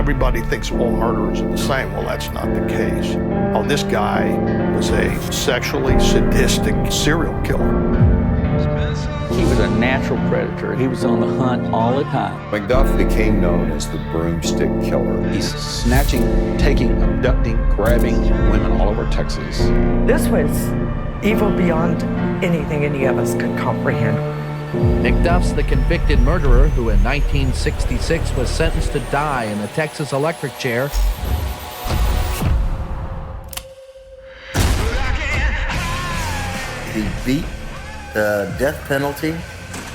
Everybody thinks all murderers are the same. Well, that's not the case. Oh, this guy was a sexually sadistic serial killer. He was a natural predator. He was on the hunt all the time. McDuff became known as the broomstick killer. He's snatching, taking, abducting, grabbing women all over Texas. This was evil beyond anything any of us could comprehend. McDuff's the convicted murderer who in 1966 was sentenced to die in the Texas electric chair. He beat the death penalty.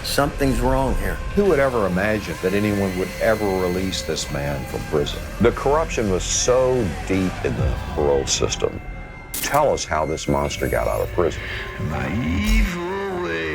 Something's wrong here. Who would ever imagine that anyone would ever release this man from prison? The corruption was so deep in the parole system. Tell us how this monster got out of prison. My evil way.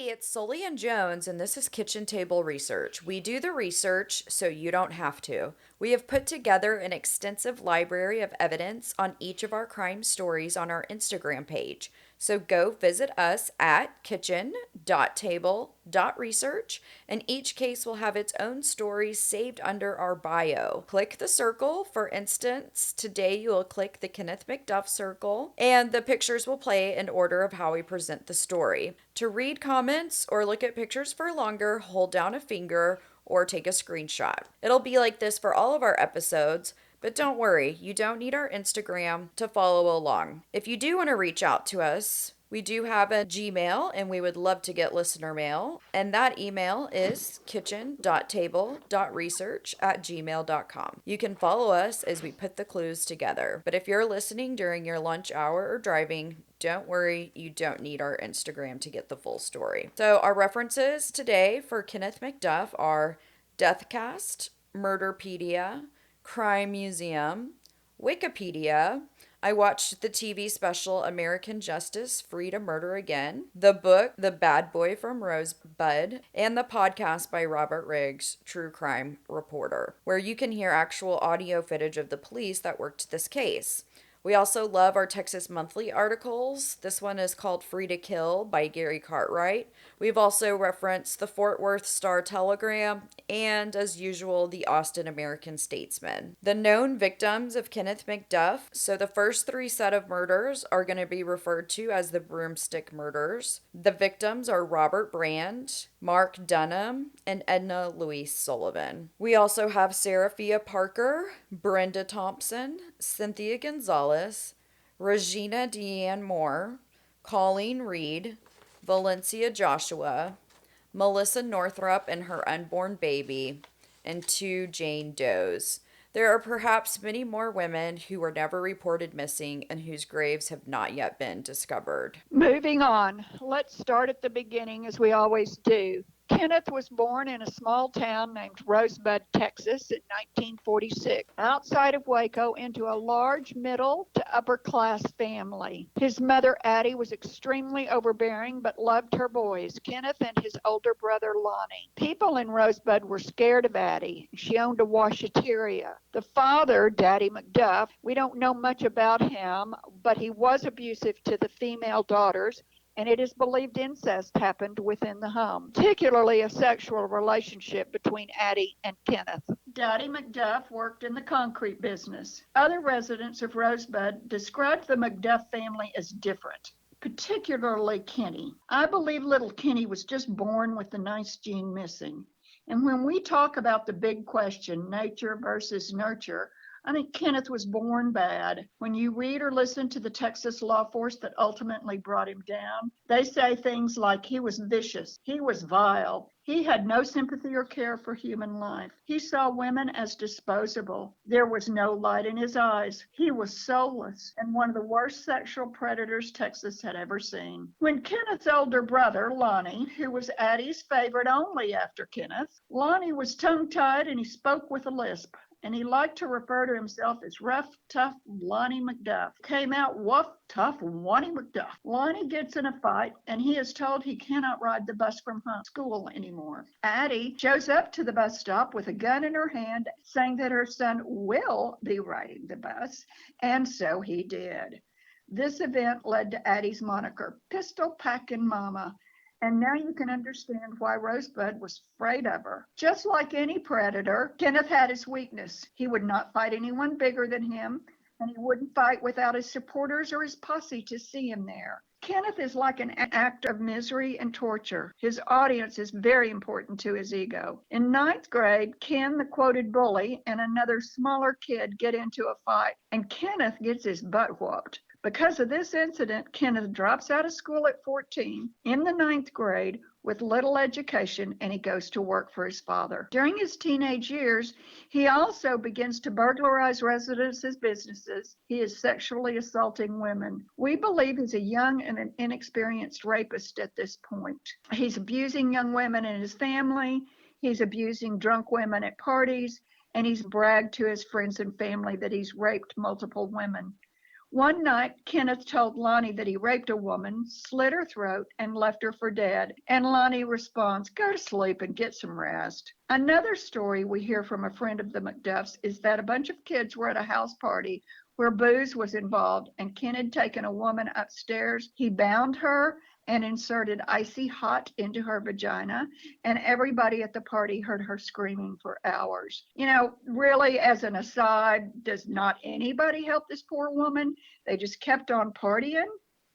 It's Sully and Jones, and this is Kitchen Table Research. We do the research so you don't have to. We have put together an extensive library of evidence on each of our crime stories on our Instagram page. So go visit us at kitchen.table.research, and each case will have its own stories saved under our bio. Click the circle. For instance, today you will click the Kenneth McDuff circle, and the pictures will play in order of how we present the story. To read comments or look at pictures for longer, hold down a finger or take a screenshot. It'll be like this for all of our episodes, but don't worry, you don't need our Instagram to follow along. If you do want to reach out to us, we do have a Gmail, and we would love to get listener mail. And that email is kitchen.table.research@gmail.com. You can follow us as we put the clues together. But if you're listening during your lunch hour or driving, don't worry, you don't need our Instagram to get the full story. So our references today for Kenneth McDuff are Deathcast, Murderpedia, Crime Museum, Wikipedia. I watched the TV special American Justice, Free to Murder Again, the book The Bad Boy from Rosebud, and the podcast by Robert Riggs, True Crime Reporter, where you can hear actual audio footage of the police that worked this case. We also love our Texas Monthly articles. This one is called Free to Kill by Gary Cartwright. We've also referenced the Fort Worth Star-Telegram and, as usual, the Austin American-Statesman. The known victims of Kenneth McDuff. So the first three set of murders are going to be referred to as the broomstick murders. The victims are Robert Brand, Mark Dunham, and Edna Louise Sullivan. We also have Seraphia Parker, Brenda Thompson, Cynthia Gonzalez, Regina Deanne Moore, Colleen Reed, Valencia Joshua, Melissa Northrup and her unborn baby, and 2 Jane Does. There are perhaps many more women who were never reported missing and whose graves have not yet been discovered. Moving on, let's start at the beginning as we always do. Kenneth was born in a small town named Rosebud, Texas in 1946, outside of Waco, into a large middle to upper class family. His mother, Addie, was extremely overbearing but loved her boys, Kenneth and his older brother, Lonnie. People in Rosebud were scared of Addie. She owned a washateria. The father, Daddy McDuff, we don't know much about him, but he was abusive to the female daughters, and it is believed incest happened within the home, particularly a sexual relationship between Addie and Kenneth. Daddy McDuff worked in the concrete business. Other residents of Rosebud described the McDuff family as different, particularly Kenny. I believe little Kenny was just born with the nice gene missing. And when we talk about the big question, nature versus nurture, I think Kenneth was born bad. When you read or listen to the Texas law force that ultimately brought him down, they say things like he was vicious, he was vile, he had no sympathy or care for human life. He saw women as disposable. There was no light in his eyes. He was soulless and one of the worst sexual predators Texas had ever seen. When Kenneth's older brother, Lonnie, who was Addie's favorite only after Kenneth, Lonnie was tongue-tied and he spoke with a lisp. and he liked to refer to himself as rough, tough Lonnie McDuff. Came out rough, tough Lonnie McDuff. Lonnie gets in a fight, and he is told he cannot ride the bus from school anymore. Addie shows up to the bus stop with a gun in her hand, saying that her son will be riding the bus, and so he did. This event led to Addie's moniker, Pistol Packin' Mama. And now you can understand why Rosebud was afraid of her. Just like any predator, Kenneth had his weakness. He would not fight anyone bigger than him, and he wouldn't fight without his supporters or his posse to see him there. Kenneth is like an act of misery and torture. His audience is very important to his ego. In ninth grade, Ken, the quoted bully, and another smaller kid get into a fight, and Kenneth gets his butt whooped. Because of this incident, Kenneth drops out of school at 14 in the ninth grade with little education, and he goes to work for his father. During his teenage years, he also begins to burglarize residences' businesses. He is sexually assaulting women. We believe he's a young and an inexperienced rapist at this point. He's abusing young women in his family. He's abusing drunk women at parties, and he's bragged to his friends and family that he's raped multiple women. One night, Kenneth told Lonnie that he raped a woman, slit her throat, and left her for dead. And Lonnie responds, "Go to sleep and get some rest." Another story we hear from a friend of the McDuffs is that a bunch of kids were at a house party where booze was involved, and Ken had taken a woman upstairs. He bound her and inserted icy hot into her vagina, and everybody at the party heard her screaming for hours. Really, as an aside, does not anybody help this poor woman? They just kept on partying?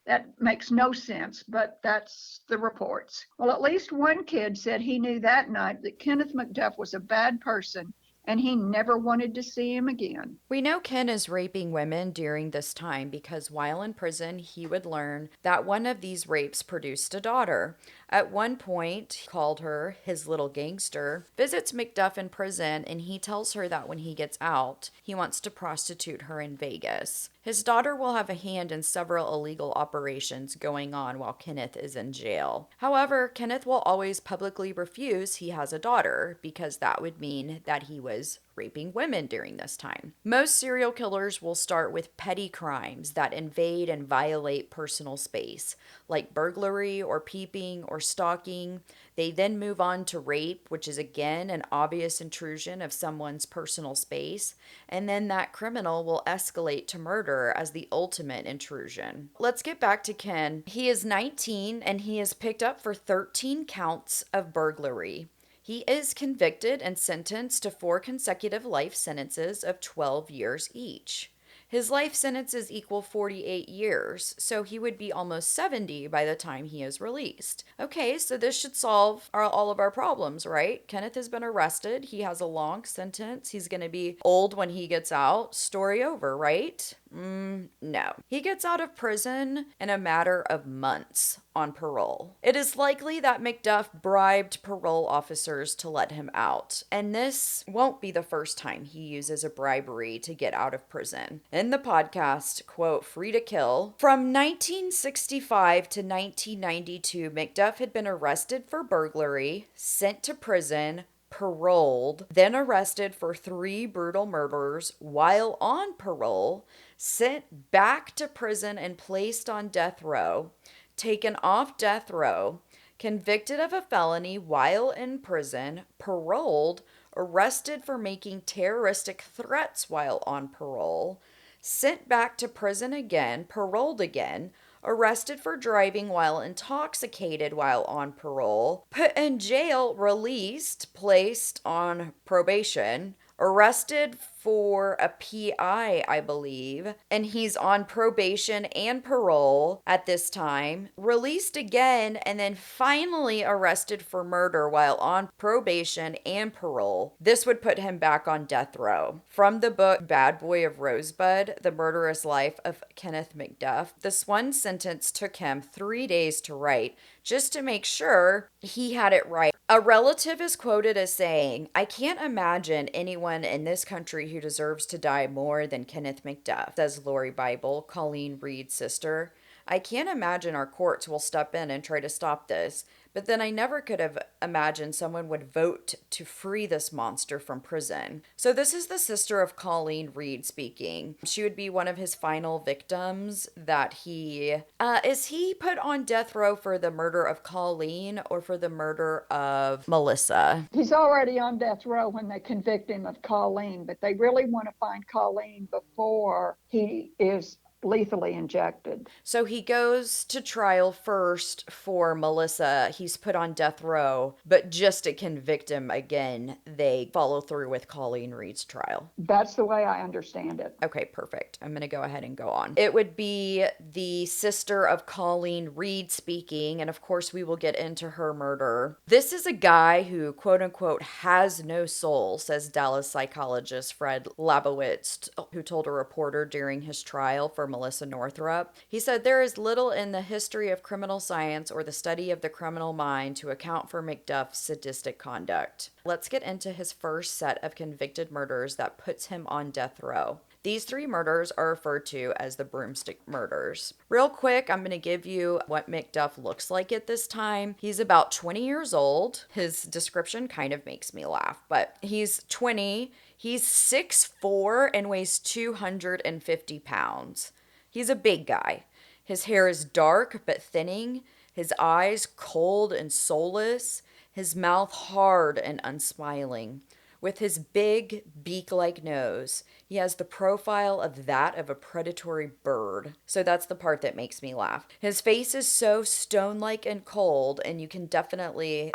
That makes no sense, but that's the reports. Well, at least one kid said he knew that night that Kenneth McDuff was a bad person, and he never wanted to see him again. We know Ken is raping women during this time because while in prison, he would learn that one of these rapes produced a daughter. At one point, he called her his little gangster, visits McDuff in prison, and he tells her that when he gets out, he wants to prostitute her in Vegas. His daughter will have a hand in several illegal operations going on while Kenneth is in jail. However, Kenneth will always publicly refuse he has a daughter because that would mean that he was raping women during this time. Most serial killers will start with petty crimes that invade and violate personal space, like burglary or peeping or stalking. They then move on to rape, which is again an obvious intrusion of someone's personal space, and then that criminal will escalate to murder as the ultimate intrusion. Let's get back to Ken. He is 19 and he is picked up for 13 counts of burglary. He is convicted and sentenced to 4 consecutive life sentences of 12 years each. His life sentences equal 48 years, so he would be almost 70 by the time he is released. Okay, so this should solve all of our problems, right? Kenneth has been arrested. He has a long sentence. He's going to be old when he gets out. Story over, right? No. He gets out of prison in a matter of months on parole. It is likely that McDuff bribed parole officers to let him out, and this won't be the first time he uses a bribery to get out of prison. In the podcast, quote, Free to Kill, from 1965 to 1992, McDuff had been arrested for burglary, sent to prison, paroled, then arrested for 3 brutal murders while on parole, sent back to prison and placed on death row, taken off death row, convicted of a felony while in prison, paroled, arrested for making terroristic threats while on parole, sent back to prison again, paroled again, arrested for driving while intoxicated while on parole, put in jail, released, placed on probation, arrested for a PI, I believe, and he's on probation and parole at this time, released again, and then finally arrested for murder while on probation and parole. This would put him back on death row. From the book Bad Boy of Rosebud, The Murderous Life of Kenneth McDuff, this one sentence took him 3 days to write, just to make sure he had it right. A relative is quoted as saying, "I can't imagine anyone in this country who deserves to die more than Kenneth McDuff," says Lori Bible, Colleen Reed's sister. "I can't imagine our courts will step in and try to stop this, But then I never could have imagined someone would vote to free this monster from prison. So this is the sister of Colleen Reed speaking. She would be one of his final victims that is he put on death row for the murder of Colleen or for the murder of Melissa? He's already on death row when they convict him of Colleen, but they really want to find Colleen before he is lethally injected. So he goes to trial first for Melissa. He's put on death row, but just to convict him again, they follow through with Colleen Reed's trial. That's the way I understand it. Okay, perfect. I'm going to go ahead and go on. It would be the sister of Colleen Reed speaking, and of course we will get into her murder. This is a guy who, quote unquote, has no soul, says Dallas psychologist Fred Labowitz, who told a reporter during his trial for Melissa Northrup. He said, "There is little in the history of criminal science or the study of the criminal mind to account for McDuff's sadistic conduct." Let's get into his first set of convicted murders that puts him on death row. These 3 murders are referred to as the broomstick murders. Real quick, I'm going to give you what McDuff looks like at this time. He's about 20 years old. His description kind of makes me laugh, but he's 20. He's 6'4" and weighs 250 pounds. He's a big guy. His hair is dark but thinning, his eyes cold and soulless, his mouth hard and unsmiling. With his big, beak-like nose, he has the profile of that of a predatory bird. So that's the part that makes me laugh. His face is so stone-like and cold, and I can definitely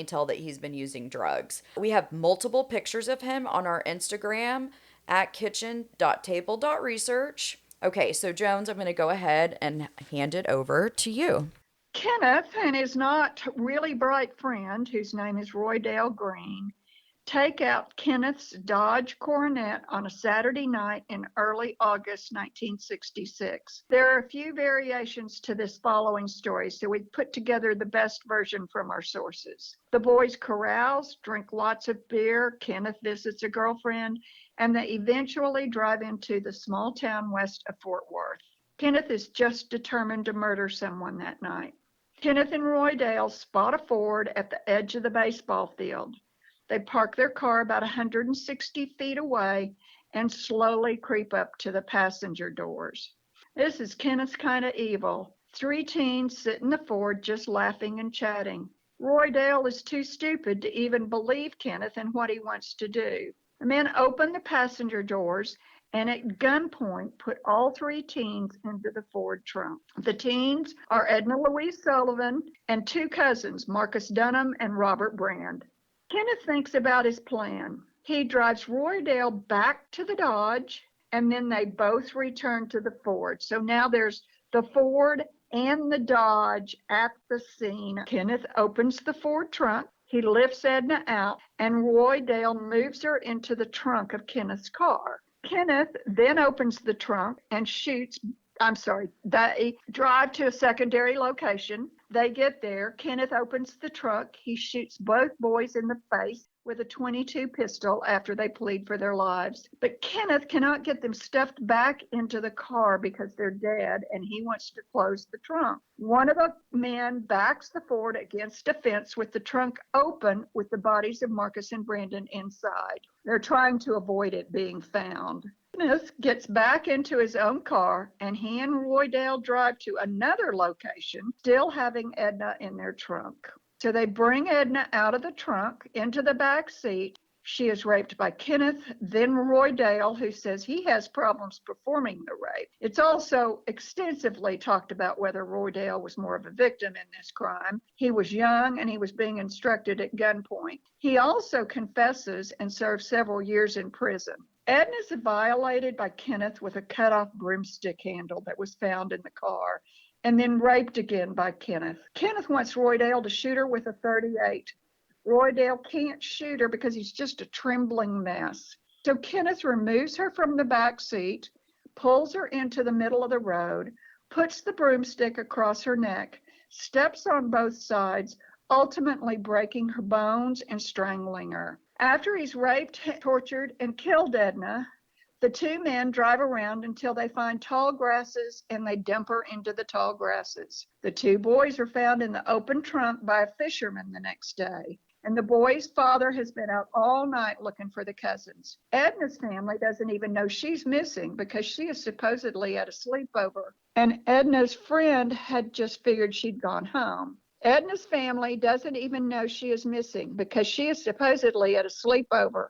tell that he's been using drugs. We have multiple pictures of him on our Instagram at kitchen.table.research. Okay, so Jones, I'm going to go ahead and hand it over to you. Kenneth and his not really bright friend, whose name is Roy Dale Green, take out Kenneth's Dodge Coronet on a Saturday night in early August 1966. There are a few variations to this following story, so we put together the best version from our sources. The boys carouse, drink lots of beer, Kenneth visits a girlfriend, and they eventually drive into the small town west of Fort Worth. Kenneth is just determined to murder someone that night. Kenneth and Roy Dale spot a Ford at the edge of the baseball field. They park their car about 160 feet away and slowly creep up to the passenger doors. This is Kenneth's kind of evil. 3 teens sit in the Ford just laughing and chatting. Roy Dale is too stupid to even believe Kenneth and what he wants to do. The men open the passenger doors and at gunpoint put all 3 teens into the Ford trunk. The teens are Edna Louise Sullivan and 2 cousins, Marcus Dunham and Robert Brand. Kenneth thinks about his plan. He drives Roy Dale back to the Dodge, and then they both return to the Ford. So now there's the Ford and the Dodge at the scene. Kenneth opens the Ford trunk. He lifts Edna out, and Roy Dale moves her into the trunk of Kenneth's car. Kenneth then opens the trunk and they drive to a secondary location. They get there. Kenneth opens the trunk. He shoots both boys in the face with a .22 pistol after they plead for their lives. But Kenneth cannot get them stuffed back into the car because they're dead, and he wants to close the trunk. One of the men backs the Ford against a fence with the trunk open with the bodies of Marcus and Brandon inside. They're trying to avoid it being found. Kenneth gets back into his own car, and he and Roy Dale drive to another location, still having Edna in their trunk. So they bring Edna out of the trunk into the back seat. She is raped by Kenneth, then Roy Dale, who says he has problems performing the rape. It's also extensively talked about whether Roy Dale was more of a victim in this crime. He was young and he was being instructed at gunpoint. He also confesses and serves several years in prison. Edna is violated by Kenneth with a cut-off broomstick handle that was found in the car, and then raped again by Kenneth. Kenneth wants Roy Dale to shoot her with a .38. Roy Dale can't shoot her because he's just a trembling mess. So Kenneth removes her from the back seat, pulls her into the middle of the road, puts the broomstick across her neck, steps on both sides, ultimately breaking her bones and strangling her. After he's raped, tortured, and killed Edna, The two men drive around until they find tall grasses and they dump her into the tall grasses. The two boys are found in the open trunk by a fisherman the next day. And the boy's father has been out all night looking for the cousins. Edna's family doesn't even know she's missing because she is supposedly at a sleepover. And Edna's friend had just figured she'd gone home. Edna's family doesn't even know she is missing because she is supposedly at a sleepover.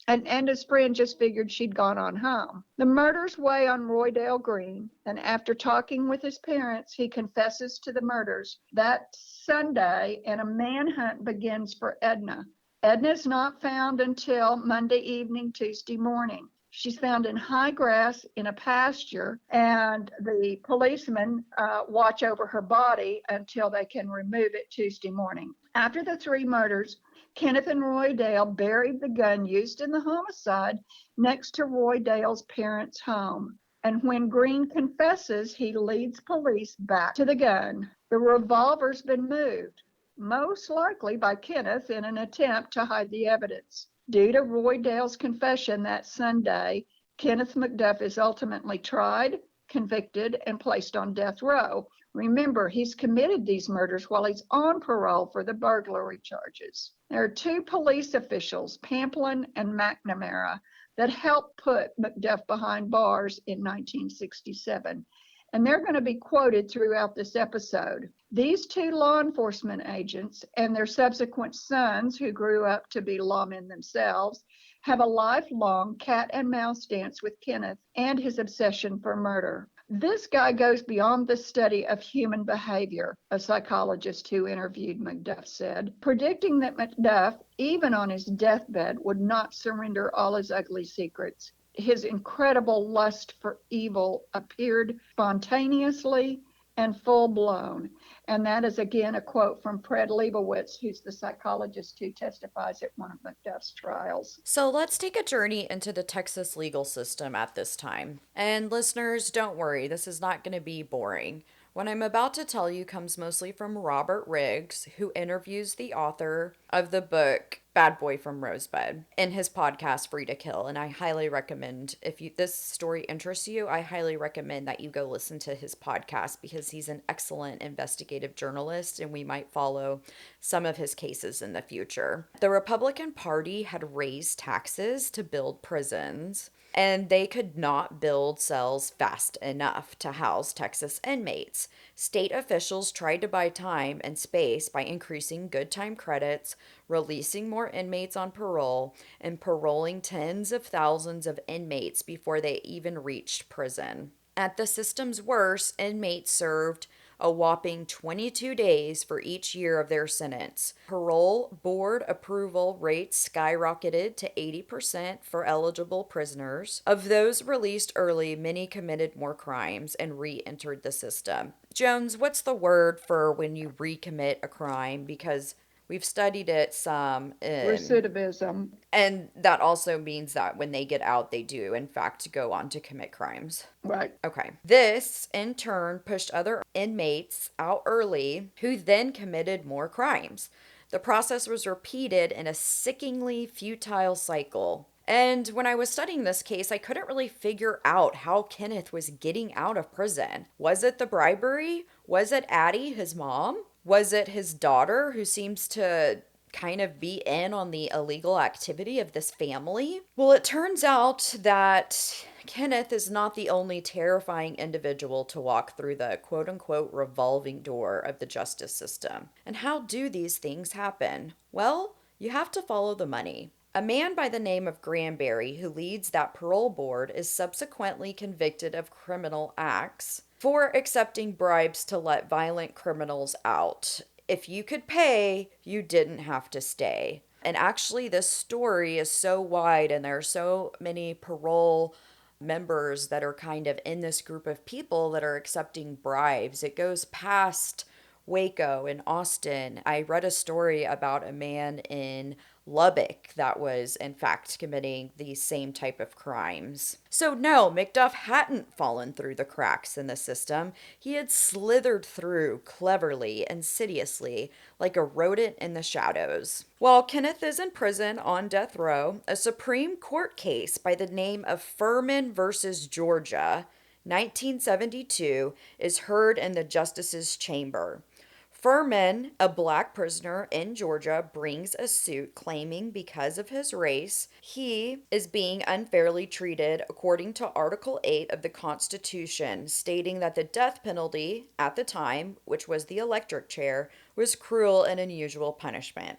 And Edna's friend just figured she'd gone on home. The murders weigh on Roydale Green, and after talking with his parents, he confesses to the murders that Sunday, and a manhunt begins for Edna. Edna's not found until Monday evening, Tuesday morning. She's found in high grass in a pasture, and the policemen watch over her body until they can remove it Tuesday morning. After the three murders, Kenneth and Roy Dale buried the gun used in the homicide next to Roy Dale's parents' home. And when Green confesses, he leads police back to the gun. The revolver's been moved, most likely by Kenneth in an attempt to hide the evidence. Due to Roy Dale's confession that Sunday, Kenneth McDuff is ultimately tried, convicted, and placed on death row. Remember, he's committed these murders while he's on parole for the burglary charges. There are two police officials, Pamplin and McNamara, that helped put McDuff behind bars in 1967. And they're going to be quoted throughout this episode. These two law enforcement agents and their subsequent sons, who grew up to be lawmen themselves, have a lifelong cat and mouse dance with Kenneth and his obsession for murder. This guy goes beyond the study of human behavior, a psychologist who interviewed McDuff said, predicting that McDuff, even on his deathbed, would not surrender all his ugly secrets. His incredible lust for evil appeared spontaneously and full-blown. And that is, again, a quote from Fred Leibowitz, who's the psychologist who testifies at one of McDuff's trials. So let's take a journey into the Texas legal system at this time. And listeners, don't worry, this is not going to be boring. What I'm about to tell you comes mostly from Robert Riggs, who interviews the author of the book Bad Boy from Rosebud in his podcast Free to Kill. And I highly recommend, if this story interests you, I highly recommend that you go listen to his podcast because he's an excellent investigative journalist and we might follow some of his cases in the future. The Republican Party had raised taxes to build prisons, and they could not build cells fast enough to house Texas inmates. State officials tried to buy time and space by increasing good time credits, releasing more inmates on parole, and paroling tens of thousands of inmates before they even reached prison. At the system's worst, inmates served a whopping 22 days for each year of their sentence. Parole board approval rates skyrocketed to 80% for eligible prisoners. Of those released early, many committed more crimes and re-entered the system. Jones, what's the word for when you recommit a crime? Because we've studied it some. Recidivism. And that also means that when they get out, they do, in fact, go on to commit crimes. Right. Okay. This, in turn, pushed other inmates out early who then committed more crimes. The process was repeated in a sickeningly futile cycle. And when I was studying this case, I couldn't really figure out how Kenneth was getting out of prison. Was it the bribery? Was it Addie, his mom? Was it his daughter, who seems to kind of be in on the illegal activity of this family? Well, it turns out that Kenneth is not the only terrifying individual to walk through the quote-unquote revolving door of the justice system. And how do these things happen? Well, you have to follow the money. A man by the name of Granberry, who leads that parole board, is subsequently convicted of criminal acts for accepting bribes to let violent criminals out. If you could pay, you didn't have to stay. And actually, this story is so wide, and there are so many parole members that are kind of in this group of people that are accepting bribes. It goes past Waco and Austin. I read a story about a man in Lubbock that was, in fact, committing the same type of crimes. So, no, McDuff hadn't fallen through the cracks in the system. He had slithered through cleverly, insidiously, like a rodent in the shadows. While Kenneth is in prison on death row, a Supreme Court case by the name of Furman versus Georgia, 1972, is heard in the Justice's chamber. Furman, a black prisoner in Georgia, brings a suit claiming because of his race, he is being unfairly treated according to Article 8 of the Constitution, stating that the death penalty at the time, which was the electric chair, was cruel and unusual punishment.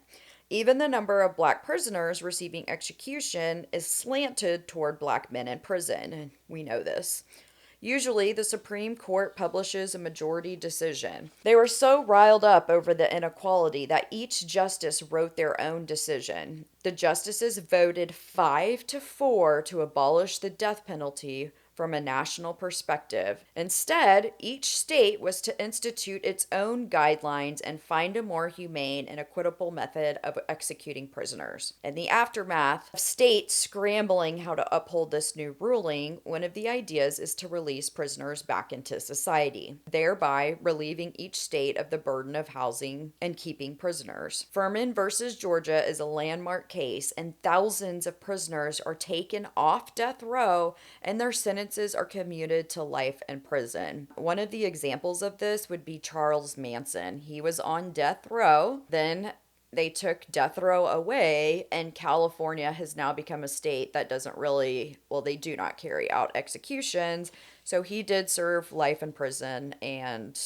Even the number of black prisoners receiving execution is slanted toward black men in prison, and we know this. Usually, the Supreme Court publishes a majority decision. They were so riled up over the inequality that each justice wrote their own decision. The justices voted 5-4 to abolish the death penalty from a national perspective. Instead, each state was to institute its own guidelines and find a more humane and equitable method of executing prisoners. In the aftermath of states scrambling how to uphold this new ruling, one of the ideas is to release prisoners back into society, thereby relieving each state of the burden of housing and keeping prisoners. Furman versus Georgia is a landmark case, and thousands of prisoners are taken off death row and their sentences are commuted to life in prison. One of the examples of this would be Charles Manson. He was on death row, then they took death row away, and California has now become a state that doesn't really, well, they do not carry out executions. So he did serve life in prison and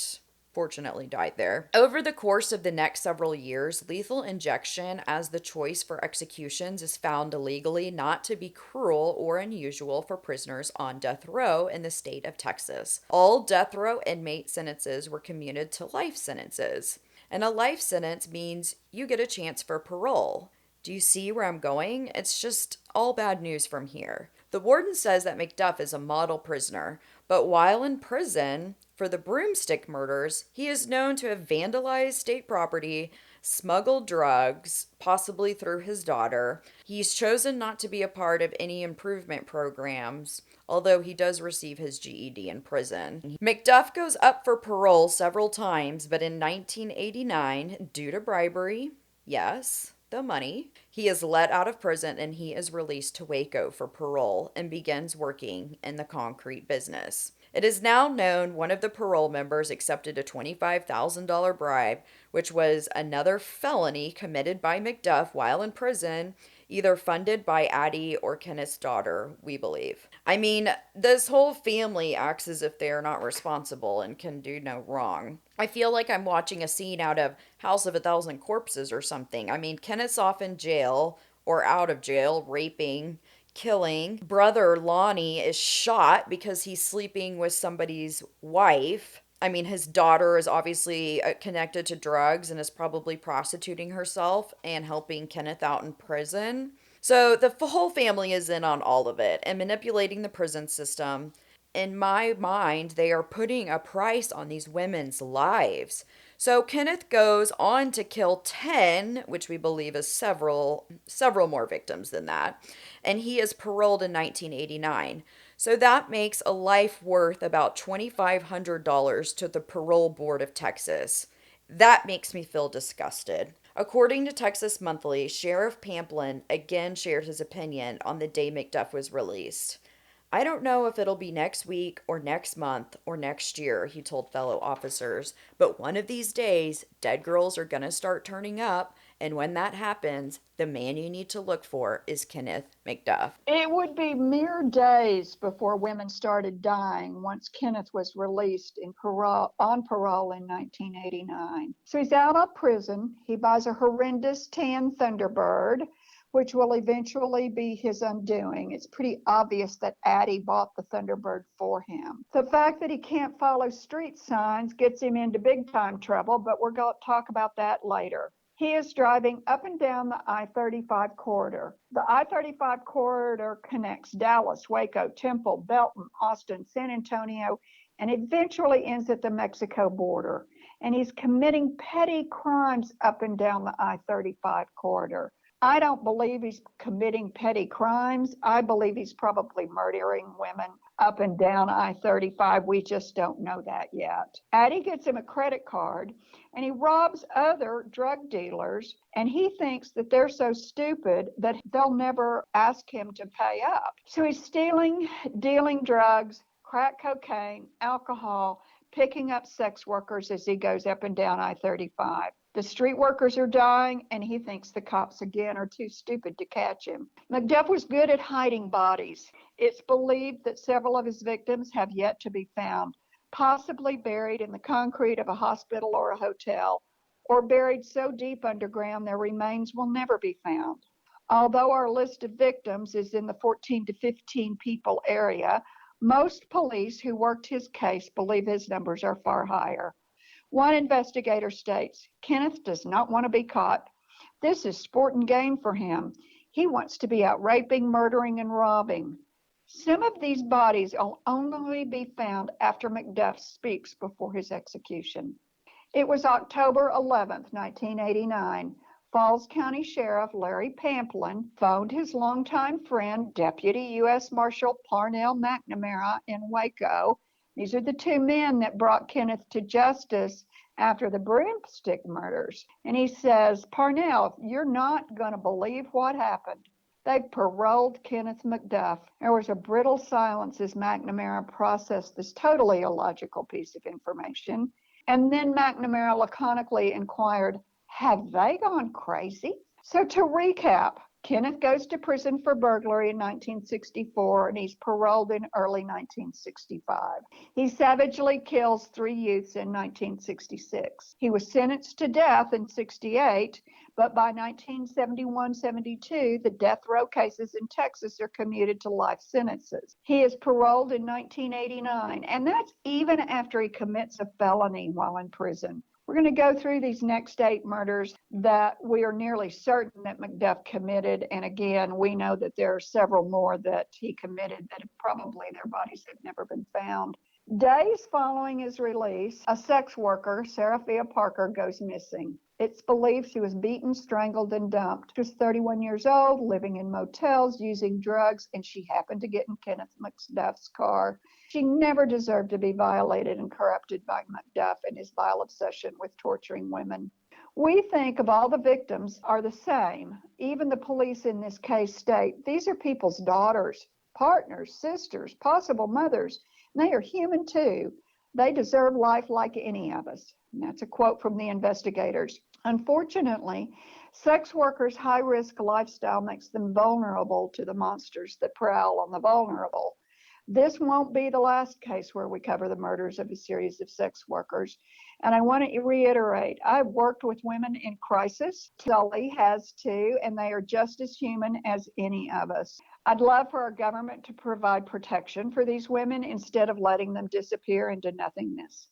fortunately died there. Over the course of the next several years, lethal injection as the choice for executions is found illegally not to be cruel or unusual for prisoners on death row in the state of Texas. All death row inmate sentences were commuted to life sentences. And a life sentence means you get a chance for parole. Do you see where I'm going? It's just all bad news from here. The warden says that McDuff is a model prisoner, but while in prison for the broomstick murders, he is known to have vandalized state property, smuggled drugs, possibly through his daughter. He's chosen not to be a part of any improvement programs, although he does receive his GED in prison. McDuff goes up for parole several times, but in 1989, due to bribery, yes, the money, he is let out of prison and he is released to Waco for parole and begins working in the concrete business. It is now known one of the parole members accepted a $25,000 bribe, which was another felony committed by McDuff while in prison, either funded by Addie or Kenneth's daughter, we believe. I mean, this whole family acts as if they are not responsible and can do no wrong. I feel like I'm watching a scene out of House of a Thousand Corpses or something. I mean, Kenneth's off in jail or out of jail, raping, killing. Brother Lonnie is shot because he's sleeping with somebody's wife. I mean, his daughter is obviously connected to drugs and is probably prostituting herself and helping Kenneth out in prison. So the whole family is in on all of it and manipulating the prison system. In my mind, they are putting a price on these women's lives. So Kenneth goes on to kill 10, which we believe is several more victims than that, and he is paroled in 1989. So that makes a life worth about $2,500 to the Parole Board of Texas. That makes me feel disgusted. According to Texas Monthly, Sheriff Pamplin again shared his opinion on the day McDuff was released. I don't know if it'll be next week or next month or next year, he told fellow officers, but one of these days, dead girls are going to start turning up, and when that happens, the man you need to look for is Kenneth McDuff. It would be mere days before women started dying once Kenneth was released on parole in 1989. So he's out of prison. He buys a horrendous tan Thunderbird, which will eventually be his undoing. It's pretty obvious that Addie bought the Thunderbird for him. The fact that he can't follow street signs gets him into big time trouble, but we're going to talk about that later. He is driving up and down the I-35 corridor. The I-35 corridor connects Dallas, Waco, Temple, Belton, Austin, San Antonio, and eventually ends at the Mexico border. And he's committing petty crimes up and down the I-35 corridor. I don't believe he's committing petty crimes. I believe he's probably murdering women up and down I-35. We just don't know that yet. Addie gets him a credit card and he robs other drug dealers, and he thinks that they're so stupid that they'll never ask him to pay up. So he's stealing, dealing drugs, crack cocaine, alcohol, picking up sex workers as he goes up and down I-35. The street workers are dying, and he thinks the cops again are too stupid to catch him. McDuff was good at hiding bodies. It's believed that several of his victims have yet to be found, possibly buried in the concrete of a hospital or a hotel, or buried so deep underground their remains will never be found. Although our list of victims is in the 14 to 15 people area, most police who worked his case believe his numbers are far higher. One investigator states, Kenneth does not want to be caught. This is sport and game for him. He wants to be out raping, murdering, and robbing. Some of these bodies will only be found after McDuff speaks before his execution. It was October 11th, 1989. Falls County Sheriff Larry Pamplin phoned his longtime friend, Deputy U.S. Marshal Parnell McNamara in Waco. These are the two men that brought Kenneth to justice after the broomstick murders. And he says, Parnell, you're not going to believe what happened. They paroled Kenneth McDuff. There was a brittle silence as McNamara processed this totally illogical piece of information. And then McNamara laconically inquired, have they gone crazy? So to recap, Kenneth goes to prison for burglary in 1964, and he's paroled in early 1965. He savagely kills 3 youths in 1966. He was sentenced to death in 68, but by 1971-72, the death row cases in Texas are commuted to life sentences. He is paroled in 1989, and that's even after he commits a felony while in prison. We're going to go through these next 8 murders that we are nearly certain that McDuff committed. And again, we know that there are several more that he committed that probably their bodies have never been found. Days following his release, a sex worker, Seraphia Parker, goes missing. It's believed she was beaten, strangled, and dumped. She was 31 years old, living in motels, using drugs, and she happened to get in Kenneth McDuff's car. She never deserved to be violated and corrupted by McDuff and his vile obsession with torturing women. We think of all the victims are the same. Even the police in this case state these are people's daughters, partners, sisters, possible mothers. And they are human too. They deserve life like any of us. And that's a quote from the investigators. Unfortunately, sex workers' high-risk lifestyle makes them vulnerable to the monsters that prowl on the vulnerable. This won't be the last case where we cover the murders of a series of sex workers. And I want to reiterate, I've worked with women in crisis. Sully has too, and they are just as human as any of us. I'd love for our government to provide protection for these women instead of letting them disappear into nothingness.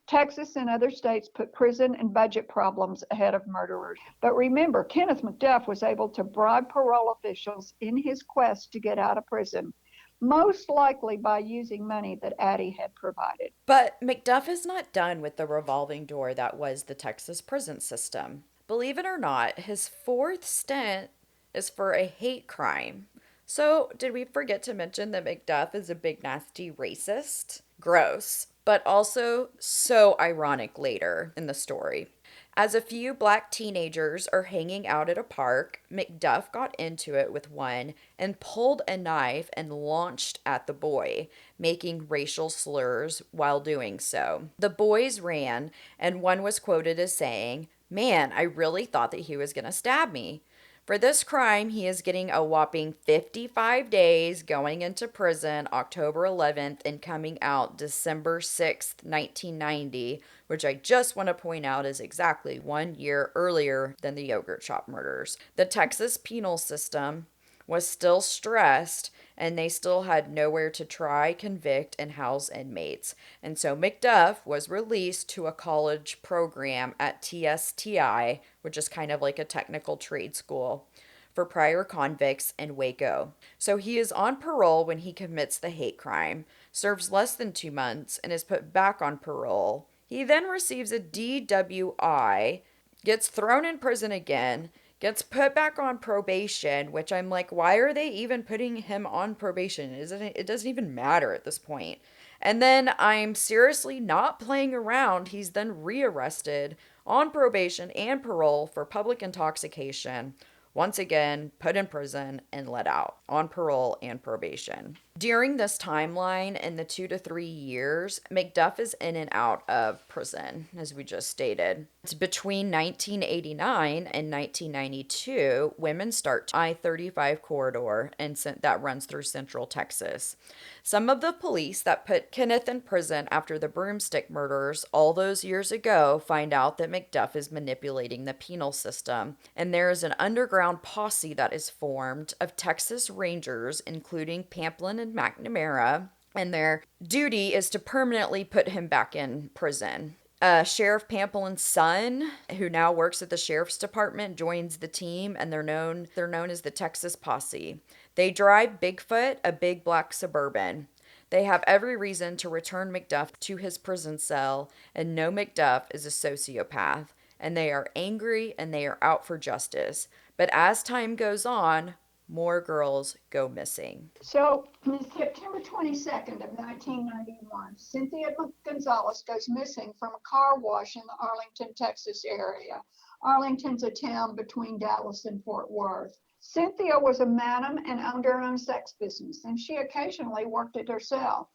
Texas and other states put prison and budget problems ahead of murderers. But remember, Kenneth McDuff was able to bribe parole officials in his quest to get out of prison, most likely by using money that Addie had provided. But McDuff is not done with the revolving door that was the Texas prison system. Believe it or not, his 4th stint is for a hate crime. So, did we forget to mention that McDuff is a big nasty racist? Gross. But also so ironic later in the story. As a few black teenagers are hanging out at a park, McDuff got into it with one and pulled a knife and launched at the boy, making racial slurs while doing so. The boys ran, and one was quoted as saying, "Man, I really thought that he was going to stab me." For this crime, he is getting a whopping 55 days, going into prison October 11th and coming out December 6th, 1990, which I just want to point out is exactly 1 year earlier than the yogurt shop murders. The Texas penal system was still stressed, and they still had nowhere to try, convict, and house inmates. And so McDuff was released to a college program at TSTI, which is kind of like a technical trade school, for prior convicts in Waco. So he is on parole when he commits the hate crime, serves less than 2 months, and is put back on parole. He then receives a DWI, gets thrown in prison again, gets put back on probation, which I'm like, why are they even putting him on probation? It doesn't even matter at this point. And then I'm seriously not playing around. He's then rearrested on probation and parole for public intoxication. Once again, put in prison and let out on parole and probation. During this timeline, in the 2 to 3 years, McDuff is in and out of prison, as we just stated. It's between 1989 and 1992, women start I-35 corridor, and that runs through central Texas. Some of the police that put Kenneth in prison after the broomstick murders all those years ago find out that McDuff is manipulating the penal system, and there is an underground posse that is formed of Texas Rangers, including Pamplin and McNamara, and their duty is to permanently put him back in prison. Sheriff Pamplin's son, who now works at the sheriff's department, joins the team, and they're known as the Texas Posse. They drive Bigfoot, a big black Suburban. They have every reason to return McDuff to his prison cell, and know McDuff is a sociopath, and they are angry and they are out for justice. But as time goes on, more girls go missing. So, on September 22nd of 1991, Cynthia Gonzalez goes missing from a car wash in the Arlington, Texas area. Arlington's a town between Dallas and Fort Worth. Cynthia was a madam and owned her own sex business, and she occasionally worked it herself.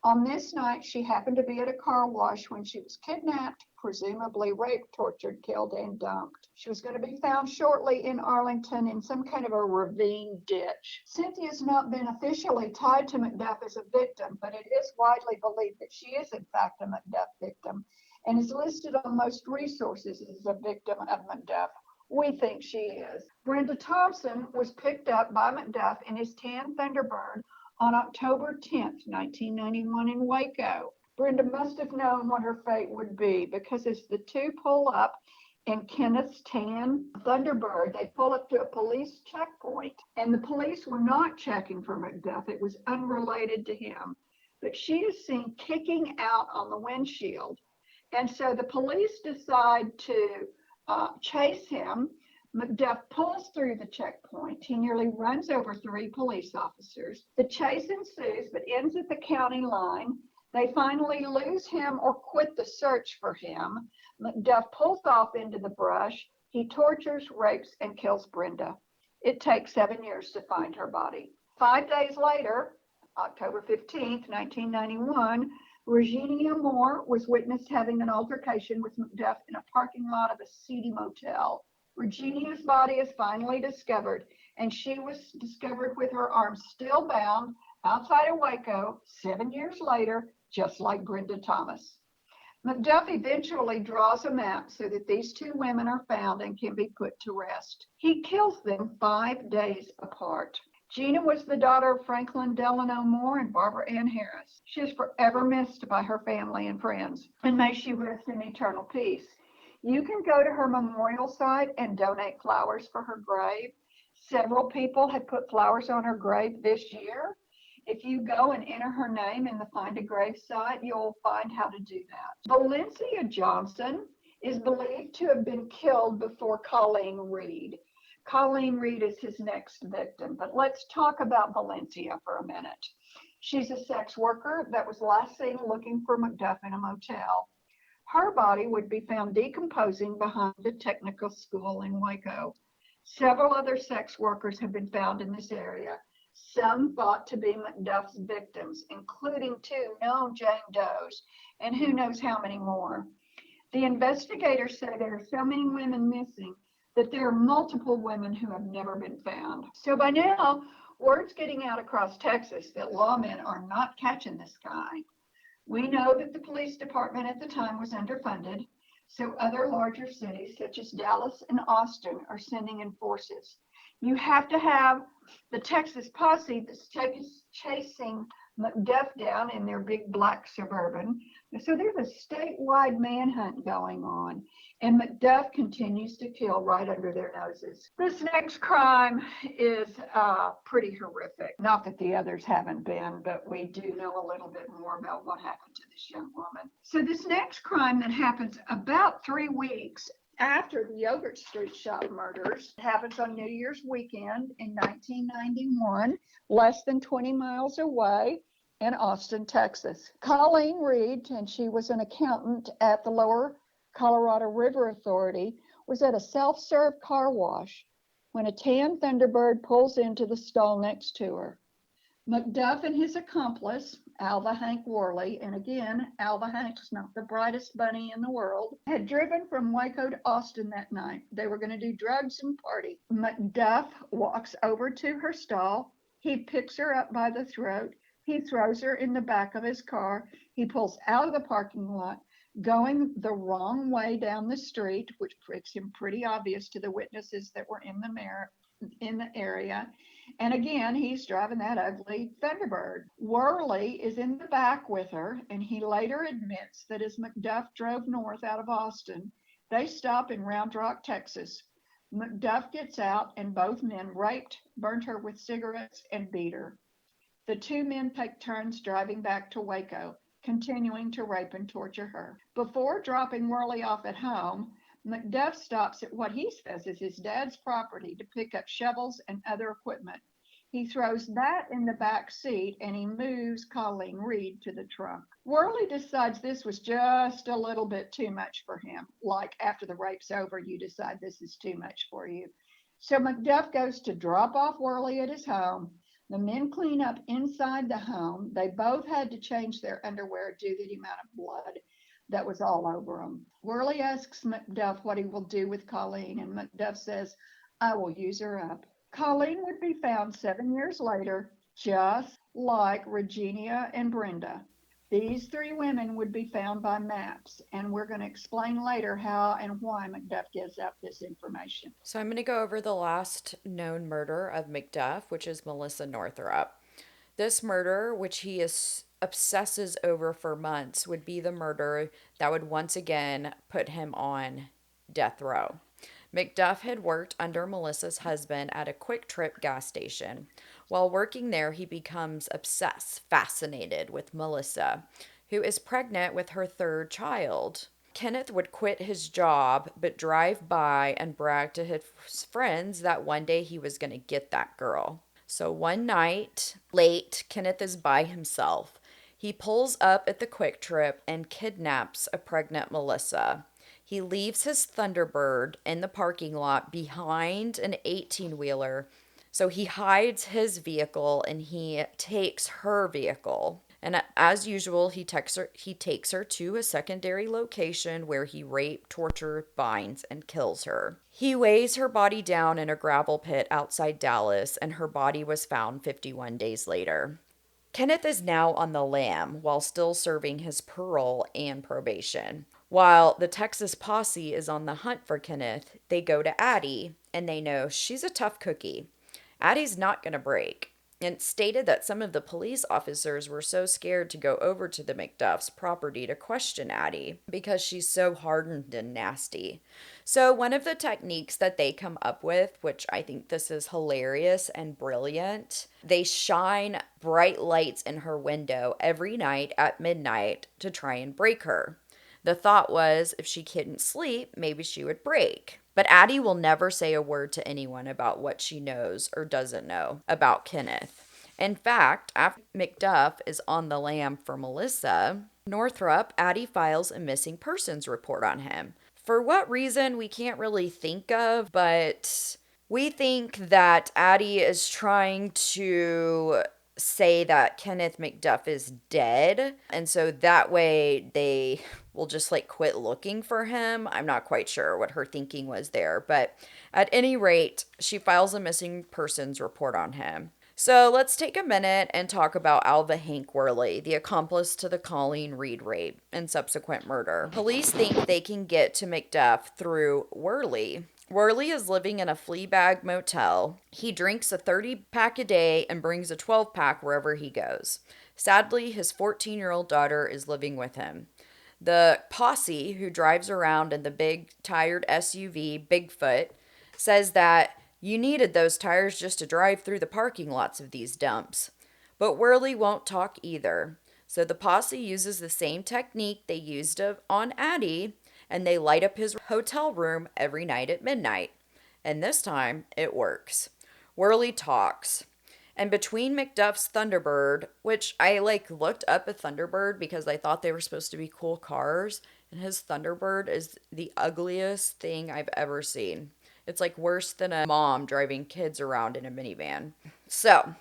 On this night, she happened to be at a car wash when she was kidnapped, presumably raped, tortured, killed, and dumped. She was going to be found shortly in Arlington in some kind of a ravine ditch. Cynthia's not been officially tied to McDuff as a victim, but it is widely believed that she is in fact a McDuff victim and is listed on most resources as a victim of McDuff. We think she is. Brenda Thompson was picked up by McDuff in his tan Thunderbird on October 10th, 1991 in Waco. Brenda must have known what her fate would be, because as the two pull up in Kenneth's tan Thunderbird, they pull up to a police checkpoint, and the police were not checking for McDuff. It was unrelated to him. But she is seen kicking out on the windshield. And so the police decide to chase him. McDuff pulls through the checkpoint. He nearly runs over 3 police officers. The chase ensues, but ends at the county line. They finally lose him or quit the search for him. McDuff pulls off into the brush. He tortures, rapes, and kills Brenda. It takes 7 years to find her body. 5 days later, October 15th, 1991, Regina Moore was witnessed having an altercation with McDuff in a parking lot of a seedy motel. Regina's body is finally discovered, and she was discovered with her arms still bound outside of Waco 7 years later, just like Brenda Thomas. McDuff eventually draws a map so that these 2 women are found and can be put to rest. He kills them 5 days apart. Gina was the daughter of Franklin Delano Moore and Barbara Ann Harris. She is forever missed by her family and friends, and may she rest in eternal peace. You can go to her memorial site and donate flowers for her grave. Several people have put flowers on her grave this year. If you go and enter her name in the Find a Grave site, you'll find how to do that. Valencia Johnson is believed to have been killed before Colleen Reed. Colleen Reed is his next victim, but let's talk about Valencia for a minute. She's a sex worker that was last seen looking for McDuff in a motel. Her body would be found decomposing behind the technical school in Waco. Several other sex workers have been found in this area, some thought to be McDuff's victims, including 2 known Jane Does, and who knows how many more. The investigators say there are so many women missing that there are multiple women who have never been found. So by now, word's getting out across Texas that lawmen are not catching this guy. We know that the police department at the time was underfunded, so other larger cities such as Dallas and Austin are sending in forces. You have to have the Texas posse that's chasing McDuff down in their big black Suburban. So there's a statewide manhunt going on, and McDuff continues to kill right under their noses. This next crime is pretty horrific. Not that the others haven't been, but we do know a little bit more about what happened to this young woman. So this next crime that happens about 3 weeks After the Yogurt Street Shop murders, it happens on New Year's weekend in 1991, less than 20 miles away in Austin, Texas. Colleen Reed, and she was an accountant at the Lower Colorado River Authority, was at a self-serve car wash when a tan Thunderbird pulls into the stall next to her. McDuff and his accomplice, Alva Hank Worley, and again, Alva Hank's not the brightest bunny in the world, had driven from Waco to Austin that night. They were going to do drugs and party. McDuff walks over to her stall. He picks her up by the throat. He throws her in the back of his car. He pulls out of the parking lot, going the wrong way down the street, which makes him pretty obvious to the witnesses that were in the area. And again, he's driving that ugly Thunderbird. Worley is in the back with her, and he later admits that as McDuff drove north out of Austin, they stop in Round Rock, Texas. McDuff gets out, and both men raped, burnt her with cigarettes, and beat her. The two men take turns driving back to Waco, continuing to rape and torture her. Before dropping Worley off at home, McDuff stops at what he says is his dad's property to pick up shovels and other equipment. He throws that in the back seat and he moves Colleen Reed to the trunk. Worley decides this was just a little bit too much for him. Like after the rape's over, you decide this is too much for you. So McDuff goes to drop off Worley at his home. The men clean up inside the home. They both had to change their underwear due to the amount of blood that was all over them. Worley asks McDuff what he will do with Colleen, and McDuff says, "I will use her up." Colleen would be found 7 years later, just like Regina and Brenda. These three women would be found by maps, and we're going to explain later how and why McDuff gives out this information. So I'm going to go over the last known murder of McDuff, which is Melissa Northrup. This murder, which he obsesses over for months, would be the murder that would once again put him on death row. McDuff had worked under Melissa's husband at a Quick Trip gas station. While working there, he becomes fascinated with Melissa, who is pregnant with her third child. Kenneth would quit his job, but drive by and brag to his friends that one day he was going to get that girl. So one night, late, Kenneth is by himself. He pulls up at the Quick Trip and kidnaps a pregnant Melissa. He leaves his Thunderbird in the parking lot behind an 18-wheeler. So he hides his vehicle and he takes her vehicle. And as usual, he takes her to a secondary location where he rapes, tortures, binds, and kills her. He weighs her body down in a gravel pit outside Dallas, and her body was found 51 days later. Kenneth is now on the lam while still serving his parole and probation. While the Texas posse is on the hunt for Kenneth, they go to Addie, and they know she's a tough cookie. Addie's not going to break. And it's stated that some of the police officers were so scared to go over to the McDuff's property to question Addie because she's so hardened and nasty. So one of the techniques that they come up with, which I think this is hilarious and brilliant, they shine bright lights in her window every night at midnight to try and break her. The thought was if she couldn't sleep, maybe she would break. But Addie will never say a word to anyone about what she knows or doesn't know about Kenneth. In fact, after McDuff is on the lam for Melissa Northrup, Addie files a missing persons report on him. For what reason, we can't really think of, but we think that Addie is trying to say that Kenneth McDuff is dead, and so that way they will just quit looking for him. I'm not quite sure what her thinking was there, but at any rate, she files a missing persons report on him. So let's take a minute and talk about Alva Hank Worley, the accomplice to the Colleen Reed rape and subsequent murder. Police think they can get to McDuff through Worley. Worley is living in a flea bag motel. He drinks a 30-pack a day and brings a 12-pack wherever he goes. Sadly, his 14-year-old daughter is living with him. The posse, who drives around in the big, tired SUV, Bigfoot, says that you needed those tires just to drive through the parking lots of these dumps. But Worley won't talk either. So the posse uses the same technique they used on Addie, and they light up his hotel room every night at midnight. And this time, it works. Worley talks. And between McDuff's Thunderbird, which I looked up a Thunderbird because I thought they were supposed to be cool cars, and his Thunderbird is the ugliest thing I've ever seen. It's worse than a mom driving kids around in a minivan. So,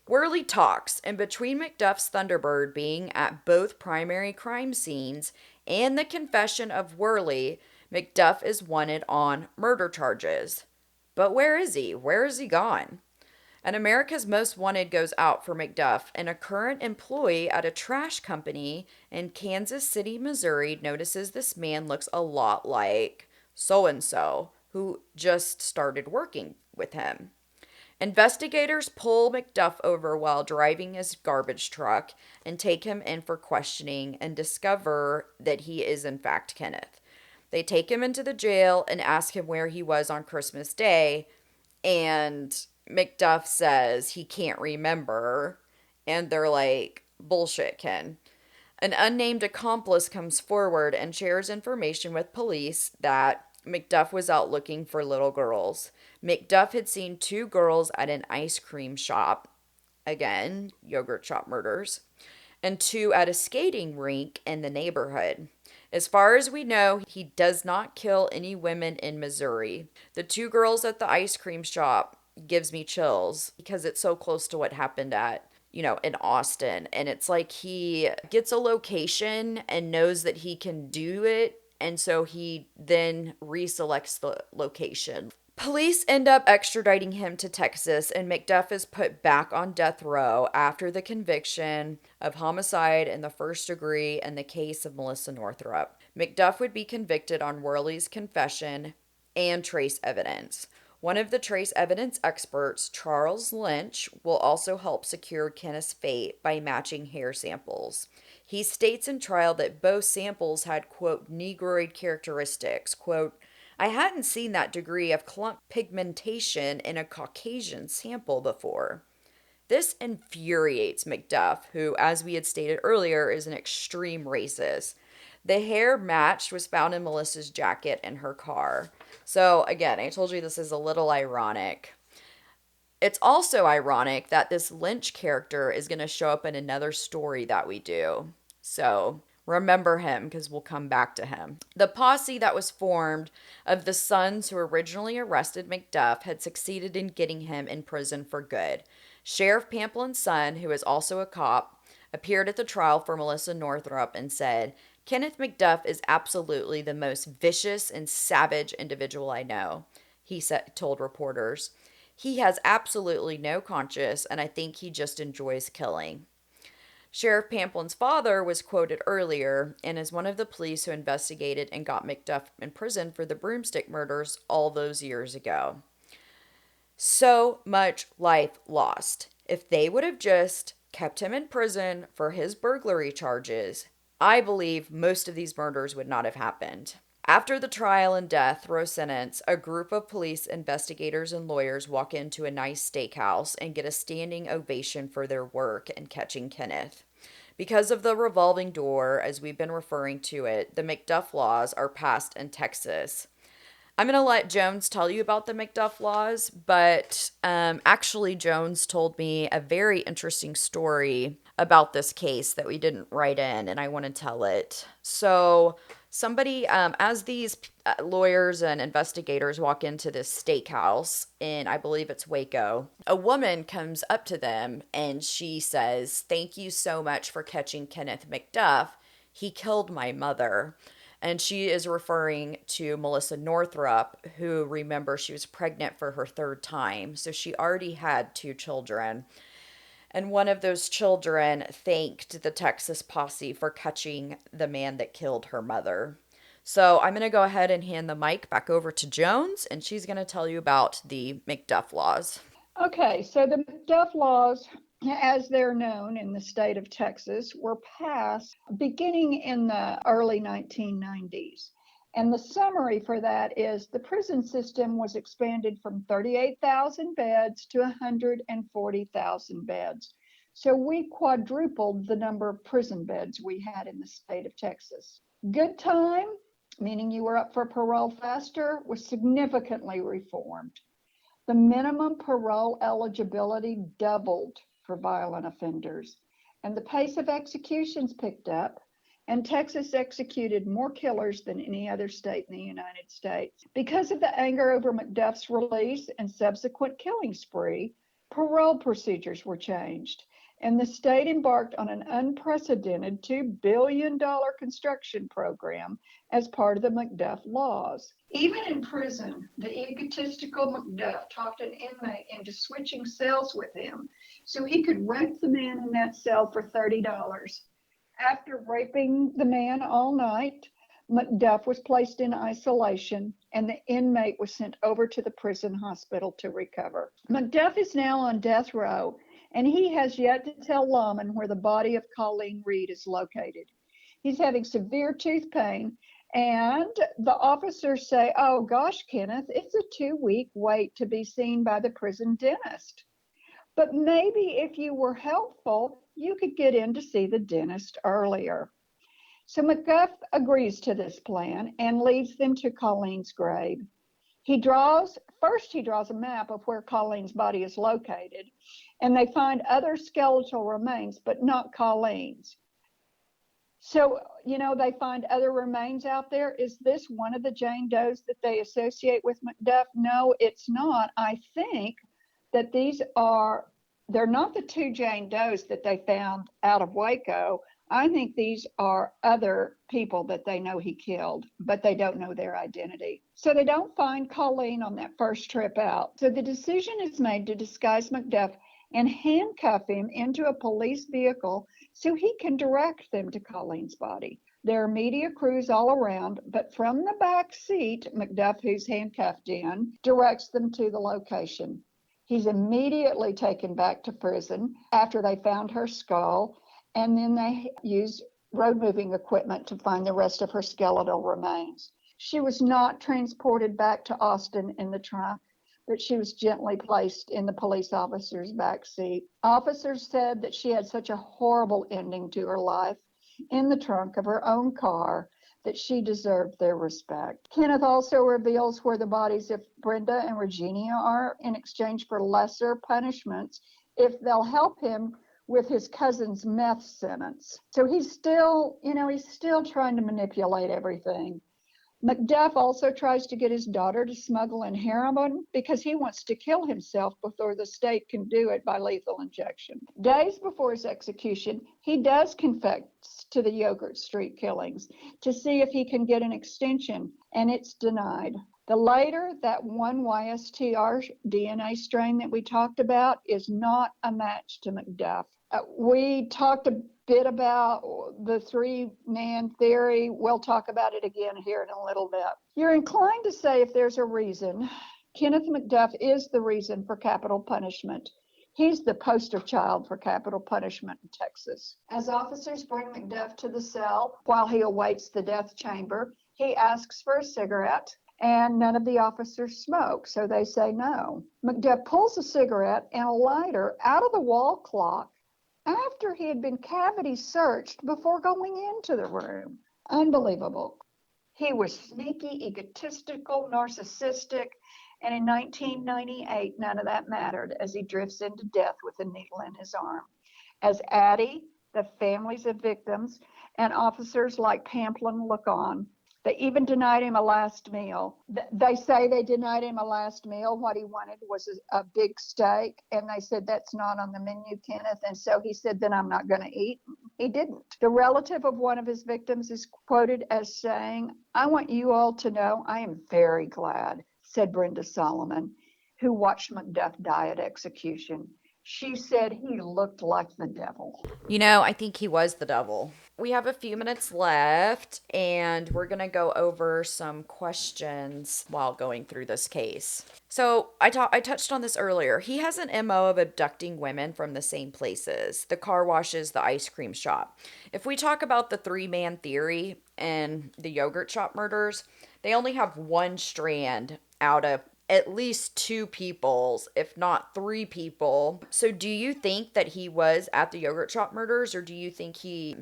Worley talks, and between McDuff's Thunderbird being at both primary crime scenes and the confession of Worley, McDuff is wanted on murder charges. But where is he? Where is he gone? And America's Most Wanted goes out for McDuff, and a current employee at a trash company in Kansas City, Missouri, notices this man looks a lot like so-and-so, who just started working with him. Investigators pull McDuff over while driving his garbage truck and take him in for questioning and discover that he is in fact Kenneth. They take him into the jail and ask him where he was on Christmas Day, and McDuff says he can't remember, and they're like, bullshit, Ken. An unnamed accomplice comes forward and shares information with police that McDuff was out looking for little girls. McDuff had seen 2 girls at an ice cream shop, again, yogurt shop murders, and 2 at a skating rink in the neighborhood. As far as we know, he does not kill any women in Missouri. The 2 girls at the ice cream shop gives me chills because it's so close to what happened at, in Austin. And it's like he gets a location and knows that he can do it. And so he then reselects the location. Police end up extraditing him to Texas, and McDuff is put back on death row after the conviction of homicide in the first degree in the case of Melissa Northrup. McDuff would be convicted on Worley's confession and trace evidence. One of the trace evidence experts, Charles Lynch, will also help secure Kenneth's fate by matching hair samples. He states in trial that both samples had, quote, negroid characteristics, quote, I hadn't seen that degree of clump pigmentation in a Caucasian sample before. This infuriates McDuff, who, as we had stated earlier, is an extreme racist. The hair matched was found in Melissa's jacket in her car. So, again, I told you this is a little ironic. It's also ironic that this Lynch character is going to show up in another story that we do. So, remember him because we'll come back to him. The posse that was formed of the sons who originally arrested McDuff had succeeded in getting him in prison for good. Sheriff Pamplin's son, who is also a cop, appeared at the trial for Melissa Northrup and said, Kenneth McDuff is absolutely the most vicious and savage individual I know, he told reporters. He has absolutely no conscience, and I think he just enjoys killing. Sheriff Pamplin's father was quoted earlier and is one of the police who investigated and got McDuff in prison for the broomstick murders all those years ago. So much life lost. If they would have just kept him in prison for his burglary charges, I believe most of these murders would not have happened. After the trial and death row sentence, a group of police investigators and lawyers walk into a nice steakhouse and get a standing ovation for their work in catching Kenneth. Because of the revolving door, as we've been referring to it, the McDuff laws are passed in Texas. I'm going to let Jones tell you about the McDuff laws, but actually Jones told me a very interesting story about this case that we didn't write in, and I want to tell it. So somebody, as these lawyers and investigators walk into this steakhouse in, I believe it's Waco, a woman comes up to them and she says, "Thank you so much for catching Kenneth McDuff. He killed my mother." And she is referring to Melissa Northrup, who, remember, she was pregnant for her 3rd time. So she already had 2 children. And one of those children thanked the Texas posse for catching the man that killed her mother. So I'm going to go ahead and hand the mic back over to Jones, and she's going to tell you about the McDuff laws. Okay, so the McDuff laws, as they're known in the state of Texas, were passed beginning in the early 1990s. And the summary for that is the prison system was expanded from 38,000 beds to 140,000 beds. So we quadrupled the number of prison beds we had in the state of Texas. Good time, meaning you were up for parole faster, was significantly reformed. The minimum parole eligibility doubled for violent offenders, and the pace of executions picked up, and Texas executed more killers than any other state in the United States. Because of the anger over McDuff's release and subsequent killing spree, parole procedures were changed, and the state embarked on an unprecedented $2 billion construction program as part of the McDuff laws. Even in prison, the egotistical McDuff talked an inmate into switching cells with him so he could rape the man in that cell for $30. After raping the man all night, McDuff was placed in isolation and the inmate was sent over to the prison hospital to recover. McDuff is now on death row, and he has yet to tell lawmen where the body of Colleen Reed is located. He's having severe tooth pain, and the officers say, "Oh gosh, Kenneth, it's a 2-week wait to be seen by the prison dentist. But maybe if you were helpful, you could get in to see the dentist earlier." So McDuff agrees to this plan and leads them to Colleen's grave. He draws a map of where Colleen's body is located, and they find other skeletal remains, but not Colleen's. So, they find other remains out there. Is this one of the Jane Does that they associate with McDuff? No, it's not. I think that they're not the 2 Jane Does that they found out of Waco. I think these are other people that they know he killed, but they don't know their identity. So they don't find Colleen on that first trip out. So the decision is made to disguise McDuff and handcuff him into a police vehicle so he can direct them to Colleen's body. There are media crews all around, but from the back seat, McDuff, who's handcuffed in, directs them to the location. He's immediately taken back to prison after they found her skull, and then they use road moving equipment to find the rest of her skeletal remains. She was not transported back to Austin in the trunk, but she was gently placed in the police officer's back seat. Officers said that she had such a horrible ending to her life in the trunk of her own car that she deserved their respect. Kenneth also reveals where the bodies of Brenda and Regina are in exchange for lesser punishments if they'll help him with his cousin's meth sentence. So he's still trying to manipulate everything. McDuff also tries to get his daughter to smuggle in heroin because he wants to kill himself before the state can do it by lethal injection. Days before his execution, he does confess to the Yogurt Street killings to see if he can get an extension, and it's denied. The later, that one YSTR DNA strain that we talked about is not a match to McDuff. We talked a bit about the 3-man theory. We'll talk about it again here in a little bit. You're inclined to say if there's a reason, Kenneth McDuff is the reason for capital punishment. He's the poster child for capital punishment in Texas. As officers bring McDuff to the cell while he awaits the death chamber, he asks for a cigarette, and none of the officers smoke, so they say no. McDuff pulls a cigarette and a lighter out of the wall clock after he had been cavity searched before going into the room. Unbelievable. He was sneaky, egotistical, narcissistic, and in 1998, none of that mattered as he drifts into death with a needle in his arm. As Addie, the families of victims, and officers like Pamplin look on, they even denied him a last meal. They say they denied him a last meal. What he wanted was a big steak, and they said, "That's not on the menu, Kenneth." And so he said, "Then I'm not going to eat." He didn't. The relative of one of his victims is quoted as saying, "I want you all to know I am very glad," said Brenda Solomon, who watched McDuff die at execution. She said he looked like the devil. I think he was the devil. We have a few minutes left, and we're going to go over some questions while going through this case. So I touched on this earlier. He has an MO of abducting women from the same places: the car washes, the ice cream shop. If we talk about the 3-man theory and the yogurt shop murders, they only have one strand out of at least 2 people, if not 3 people. So do you think that he was at the yogurt shop murders, or do you think he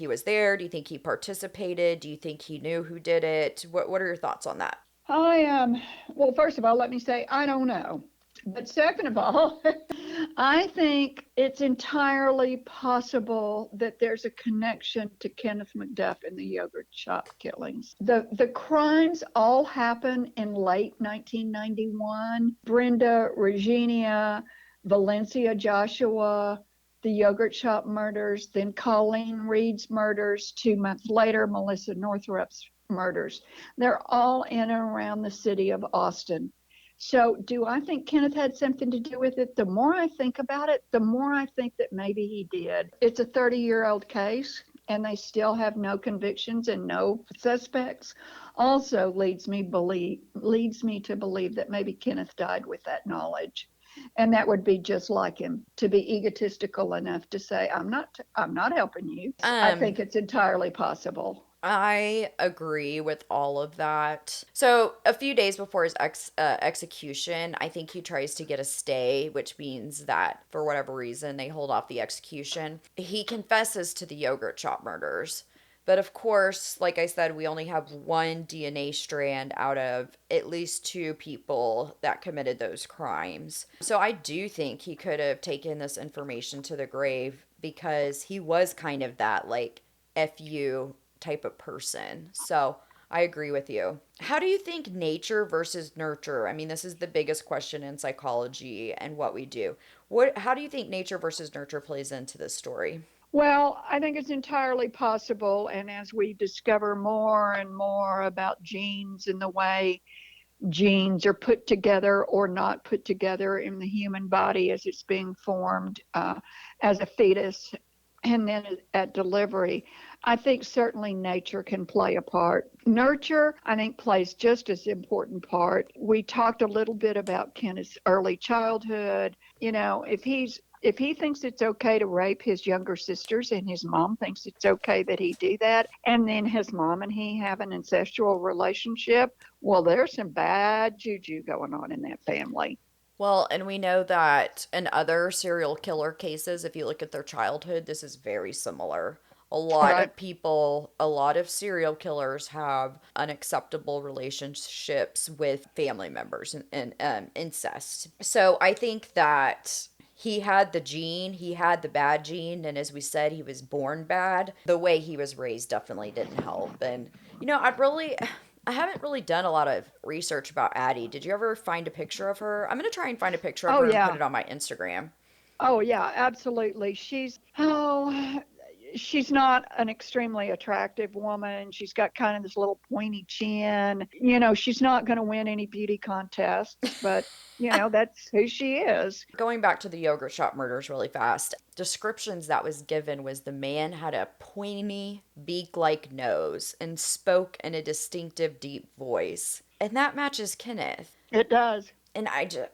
was there? Do you think he participated? Do you think he knew who did it? What are your thoughts on that? I am, well, first of all, let me say, I don't know. But second of all, I think it's entirely possible that there's a connection to Kenneth McDuff and the yogurt shop killings. The crimes all happen in late 1991. Brenda, Regina, Valencia Joshua, the yogurt shop murders, then Colleen Reed's murders, 2 months later, Melissa Northrup's murders. They're all in and around the city of Austin. So do I think Kenneth had something to do with it? The more I think about it, the more I think that maybe he did. It's a 30-year-old case, and they still have no convictions and no suspects. Also leads me to believe that maybe Kenneth died with that knowledge. And that would be just like him, to be egotistical enough to say, I'm not helping you. I think it's entirely possible. I agree with all of that. So a few days before his execution, I think he tries to get a stay, which means that for whatever reason, they hold off the execution. He confesses to the yogurt shop murders. But of course, like I said, we only have 1 DNA strand out of at least 2 people that committed those crimes. So I do think he could have taken this information to the grave, because he was kind of that, like, F you type of person. So I agree with you. How do you think nature versus nurture? I mean, this is the biggest question in psychology and what we do. How do you think nature versus nurture plays into this story? Well, I think it's entirely possible. And as we discover more and more about genes and the way genes are put together or not put together in the human body as it's being formed as a fetus and then at delivery, I think certainly nature can play a part. Nurture, I think, plays just as important part. We talked a little bit about Kenneth's early childhood. You know, if he thinks it's okay to rape his younger sisters and his mom thinks it's okay that he do that, and then his mom and he have an incestual relationship, well, there's some bad juju going on in that family. Well, and we know that in other serial killer cases, if you look at their childhood, this is very similar. A lot of people, a lot of serial killers have unacceptable relationships with family members and incest. So I think that he had the gene, he had the bad gene, and as we said, he was born bad. The way he was raised definitely didn't help. And, you know, I haven't really done a lot of research about Addie. Did you ever find a picture of her? I'm going to try and find a picture of her and put it on my Instagram. Oh, yeah, absolutely. She's not an extremely attractive woman. She's got kind of this little pointy chin. You know, she's not going to win any beauty contests, but, you know, that's who she is. Going back to the yogurt shop murders really fast, descriptions that was given was the man had a pointy, beak-like nose and spoke in a distinctive, deep voice. And that matches Kenneth. It does. And I just,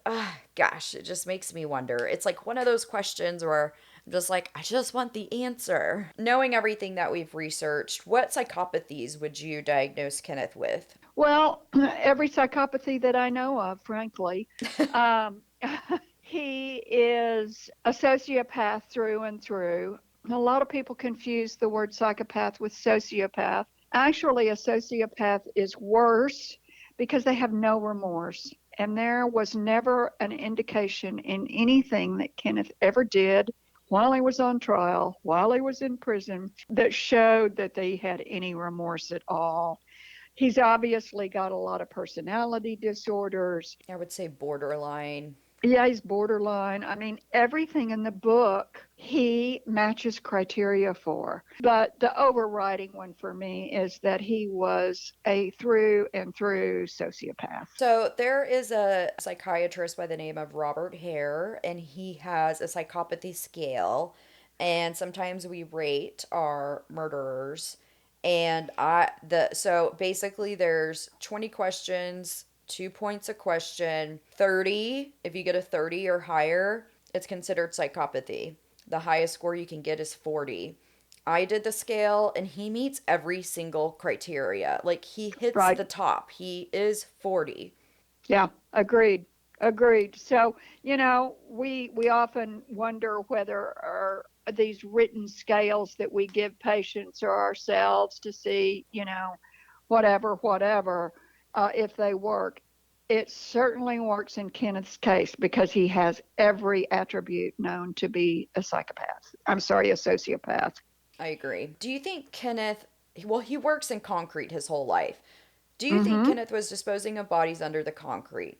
gosh, it just makes me wonder. It's like one of those questions where I'm just like, I just want the answer. Knowing everything that we've researched, what psychopathies would you diagnose Kenneth with? Well, every psychopathy that I know of, frankly. He is a sociopath through and through. A lot of people confuse the word psychopath with sociopath. Actually, a sociopath is worse because they have no remorse. And there was never an indication in anything that Kenneth ever did while he was on trial, while he was in prison, that showed that they had any remorse at all. He's obviously got a lot of personality disorders. I would say borderline. Yeah, he's borderline. I mean, everything in the book he matches criteria for. But the overriding one for me is that he was a through and through sociopath. So there is a psychiatrist by the name of Robert Hare, and he has a psychopathy scale. And sometimes we rate our murderers. And so basically there's 20 questions, 2 points a question. 30, if you get a 30 or higher, it's considered psychopathy. The highest score you can get is 40. I did the scale and he meets every single criteria. Like he hits the top. He is 40. Yeah, agreed. Agreed. So, we often wonder whether these written scales that we give patients or ourselves to see, whatever, if they work. It certainly works in Kenneth's case because he has every attribute known to be a psychopath. I'm sorry, a sociopath. I agree. Do you think Kenneth, well, he works in concrete his whole life. Do you think Mm-hmm. Kenneth was disposing of bodies under the concrete?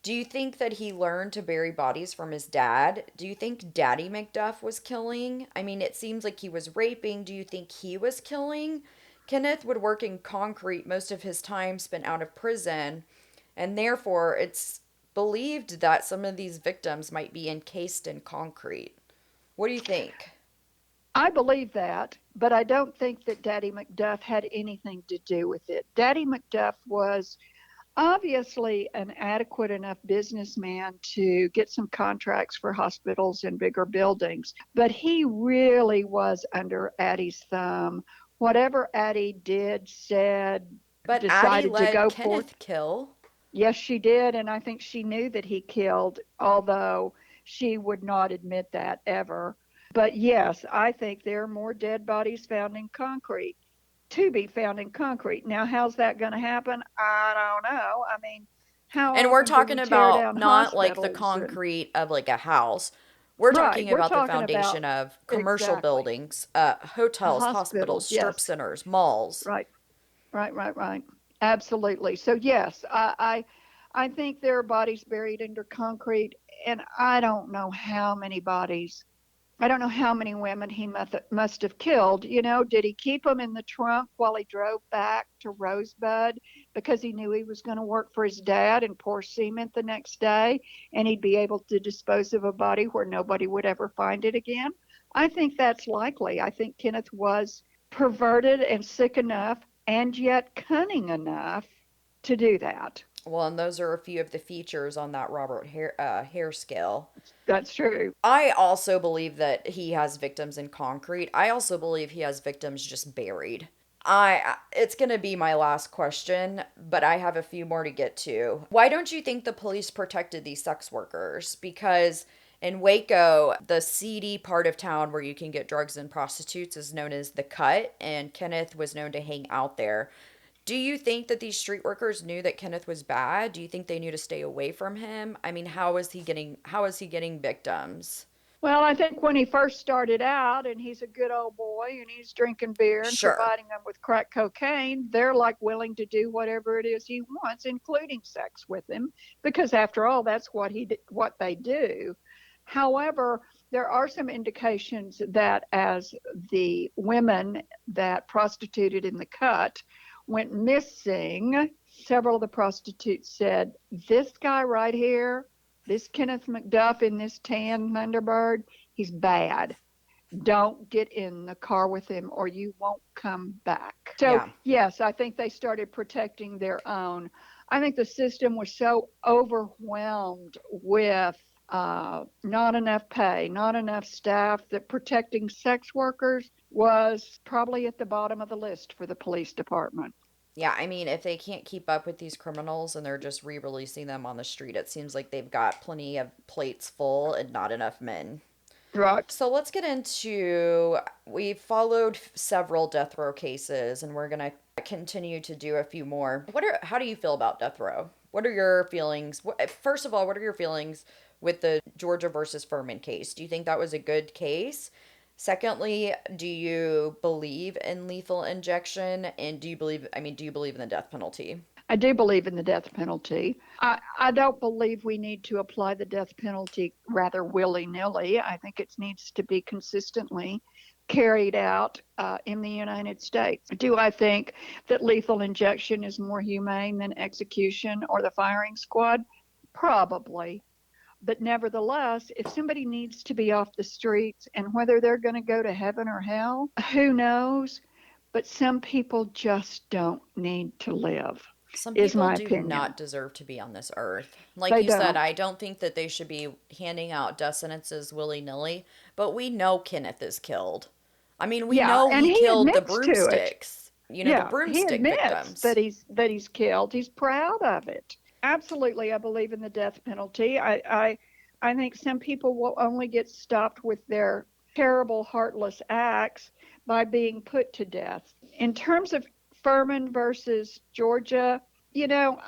Do you think that he learned to bury bodies from his dad? Do you think Daddy McDuff was killing? I mean, it seems like he was raping. Do you think he was killing? Kenneth would work in concrete most of his time spent out of prison, and therefore it's believed that some of these victims might be encased in concrete. What do you think? I believe that, but I don't think that Daddy McDuff had anything to do with it. Daddy McDuff was obviously an adequate enough businessman to get some contracts for hospitals and bigger buildings, but he really was under Addie's thumb. Whatever Addie did, said, But Addie decided to let go for. Kenneth kill. Yes, she did, and I think she knew that he killed, although she would not admit that ever. But yes, I think there are more dead bodies found in concrete, to be found in concrete. Now, how's that going to happen? I don't know. I mean, how And we're often do talking we tear about down not like the hospitals? And, concrete of like a house. We're right, talking we're about the talking about foundation of commercial exactly buildings, hotels, hospitals, hospitals. strip Yes, centers, malls. right. Right. Absolutely. So yes, I think there are bodies buried under concrete, and I don't know how many bodies. I don't know how many women he must have killed. Did he keep them in the trunk while he drove back to Rosebud because he knew he was going to work for his dad and pour cement the next day, and he'd be able to dispose of a body where nobody would ever find it again? I think that's likely. I think Kenneth was perverted and sick enough and yet cunning enough to do that. Well, and those are a few of the features on that Robert Hare scale. That's true. I also believe that he has victims in concrete. I also believe he has victims just buried. It's going to be my last question, but I have a few more to get to. Why don't you think the police protected these sex workers? Because in Waco, the seedy part of town where you can get drugs and prostitutes is known as the Cut, and Kenneth was known to hang out there. Do you think that these street workers knew that Kenneth was bad? Do you think they knew to stay away from him? I mean, how is he getting victims? Well, I think when he first started out and he's a good old boy and he's drinking beer and Sure. providing them with crack cocaine, they're like willing to do whatever it is he wants, including sex with him, because after all, that's what they do. However, there are some indications that as the women that prostituted in the Cut went missing, several of the prostitutes said, "This guy right here, this Kenneth McDuff in this tan Thunderbird, he's bad. Don't get in the car with him or you won't come back." So, Yeah. yes, I think they started protecting their own. I think the system was so overwhelmed with not enough pay, not enough staff, that protecting sex workers was probably at the bottom of the list for the police department. Yeah, I mean, if they can't keep up with these criminals and they're just re-releasing them on the street, it seems like they've got plenty of plates full and not enough men. Right. So let's get into, we've followed several death row cases and we're going to continue to do a few more. How do you feel about death row? What are your feelings? First of all, what are your feelings with the Georgia versus Furman case? Do you think that was a good case? Secondly, do you believe in lethal injection? And do you believe in the death penalty? I do believe in the death penalty. I don't believe we need to apply the death penalty rather willy-nilly. I think it needs to be consistently carried out in the United States. Do I think that lethal injection is more humane than execution or the firing squad? Probably. But nevertheless, if somebody needs to be off the streets, and whether they're going to go to heaven or hell, who knows? But some people just don't need to live. Some Is people my do opinion. not deserve to be on this earth. Like They you said, don't. I don't think that they should be handing out death sentences willy-nilly, but we know Kenneth is killed. I mean, we Yeah, know and he he killed the admits to it. broomsticks. The Yeah, he broomstick admits victims. that he's killed. He's proud of it. Absolutely, I believe in the death penalty. I think some people will only get stopped with their terrible, heartless acts by being put to death. In terms of Furman versus Georgia, you know,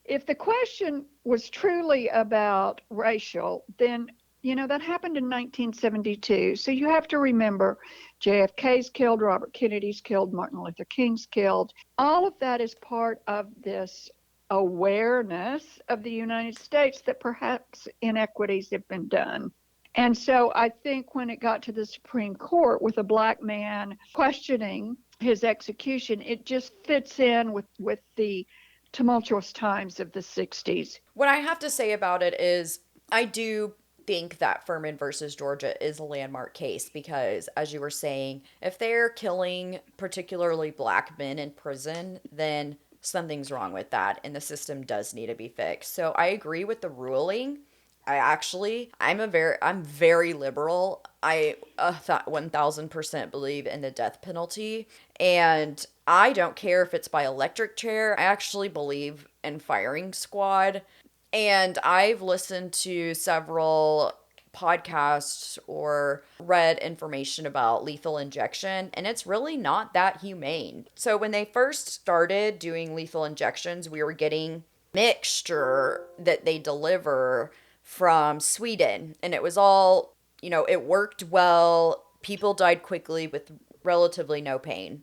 if the question was truly about racial, then that happened in 1972. So you have to remember JFK's killed, Robert Kennedy's killed, Martin Luther King's killed. All of that is part of this awareness of the United States that perhaps inequities have been done. And so I think when it got to the Supreme Court with a black man questioning his execution, it just fits in with the tumultuous times of the 60s. What I have to say about it is I do think that Furman versus Georgia is a landmark case because, as you were saying, if they're killing particularly black men in prison, then something's wrong with that and the system does need to be fixed. So I agree with the ruling. I'm very liberal. I 1000% believe in the death penalty, and I don't care if it's by electric chair. I actually believe in firing squad. And I've listened to several podcasts or read information about lethal injection, and it's really not that humane. So when they first started doing lethal injections, we were getting mixture that they deliver from Sweden, and it was all, it worked well. People died quickly with relatively no pain.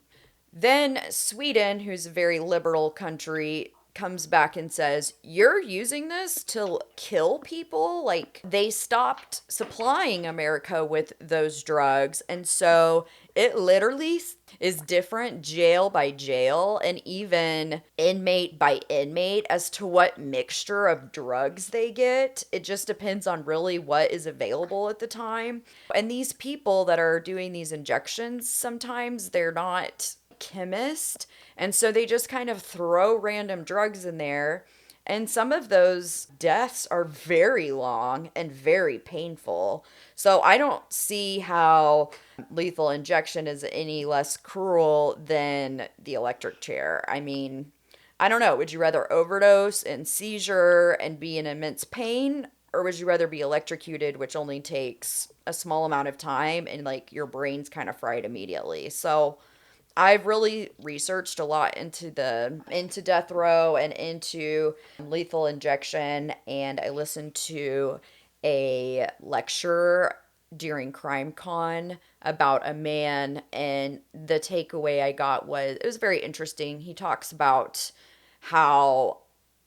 Then Sweden, who's a very liberal country, comes back and says, you're using this to kill people? Like, they stopped supplying America with those drugs. And so it literally is different jail by jail and even inmate by inmate as to what mixture of drugs they get. It just depends on really what is available at the time. And these people that are doing these injections, sometimes they're not chemist, and so they just kind of throw random drugs in there, and some of those deaths are very long and very painful. So I don't see how lethal injection is any less cruel than the electric chair. I mean, I don't know, would you rather overdose and seizure and be in immense pain, or would you rather be electrocuted, which only takes a small amount of time and like your brain's kind of fried immediately? So I've really researched a lot into death row and into lethal injection, and I listened to a lecture during CrimeCon about a man, and the takeaway I got was, it was very interesting. He talks about how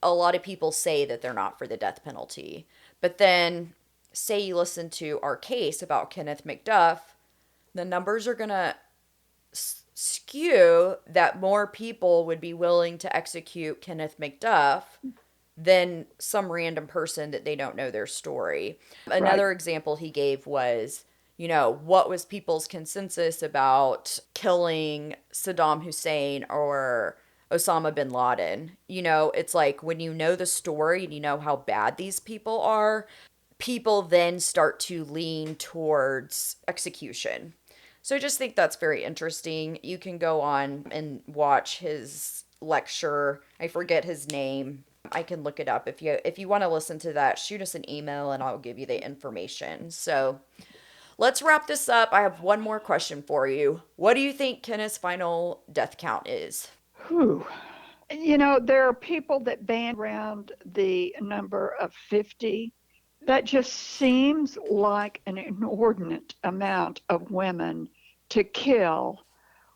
a lot of people say that they're not for the death penalty, but then say you listen to our case about Kenneth McDuff, the numbers are gonna skew that more people would be willing to execute Kenneth McDuff than some random person that they don't know their story. Another example he gave was, what was people's consensus about killing Saddam Hussein or Osama bin Laden? It's like when you know the story and you know how bad these people are, people then start to lean towards execution. So I just think that's very interesting. You can go on and watch his lecture. I forget his name. I can look it up. If you want to listen to that, shoot us an email and I'll give you the information. So let's wrap this up. I have one more question for you. What do you think Kenneth's final death count is? Whew. There are people that band around the number of 50. That just seems like an inordinate amount of women to kill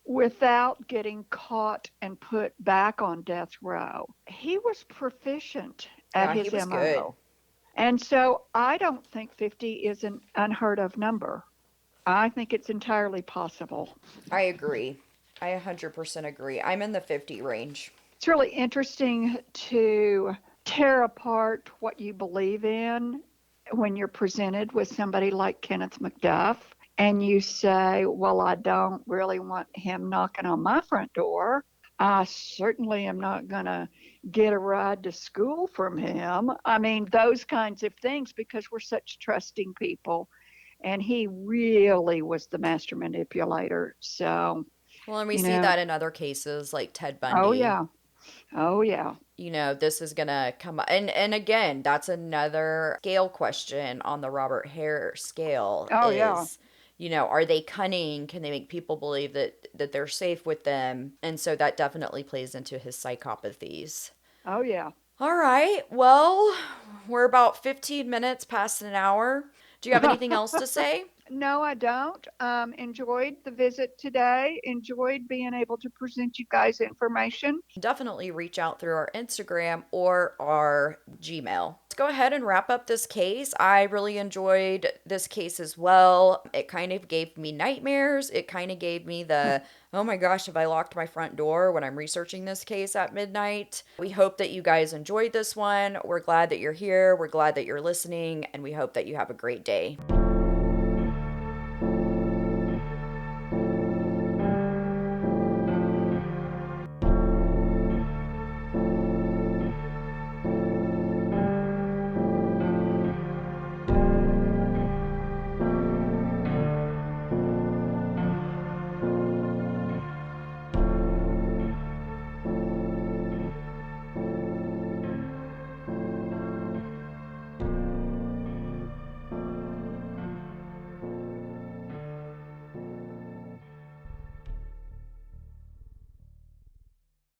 without getting caught and put back on death row. He was proficient at his MO. Good. And so I don't think 50 is an unheard of number. I think it's entirely possible. I agree. I 100% agree. I'm in the 50 range. It's really interesting to tear apart what you believe in when you're presented with somebody like Kenneth McDuff and you say, well, I don't really want him knocking on my front door. I certainly am not going to get a ride to school from him. I mean, those kinds of things, because we're such trusting people. And he really was the master manipulator. So, well, and we see that in other cases like Ted Bundy. Oh, yeah. Oh, yeah. You know, this is gonna come up. And again, that's another scale question on the Robert Hare scale Oh, is, yeah. you know, are they cunning? Can they make people believe that they're safe with them? And so that definitely plays into his psychopathies. Oh, yeah. All right. Well, we're about 15 minutes past an hour. Do you have anything else to say? No, I don't. Enjoyed the visit today. Enjoyed being able to present you guys information. Definitely reach out through our Instagram or our Gmail. Let's go ahead and wrap up this case. I really enjoyed this case as well. It kind of gave me nightmares. It kind of gave me the, oh my gosh, have I locked my front door when I'm researching this case at midnight? We hope that you guys enjoyed this one. We're glad that you're here. We're glad that you're listening, and we hope that you have a great day.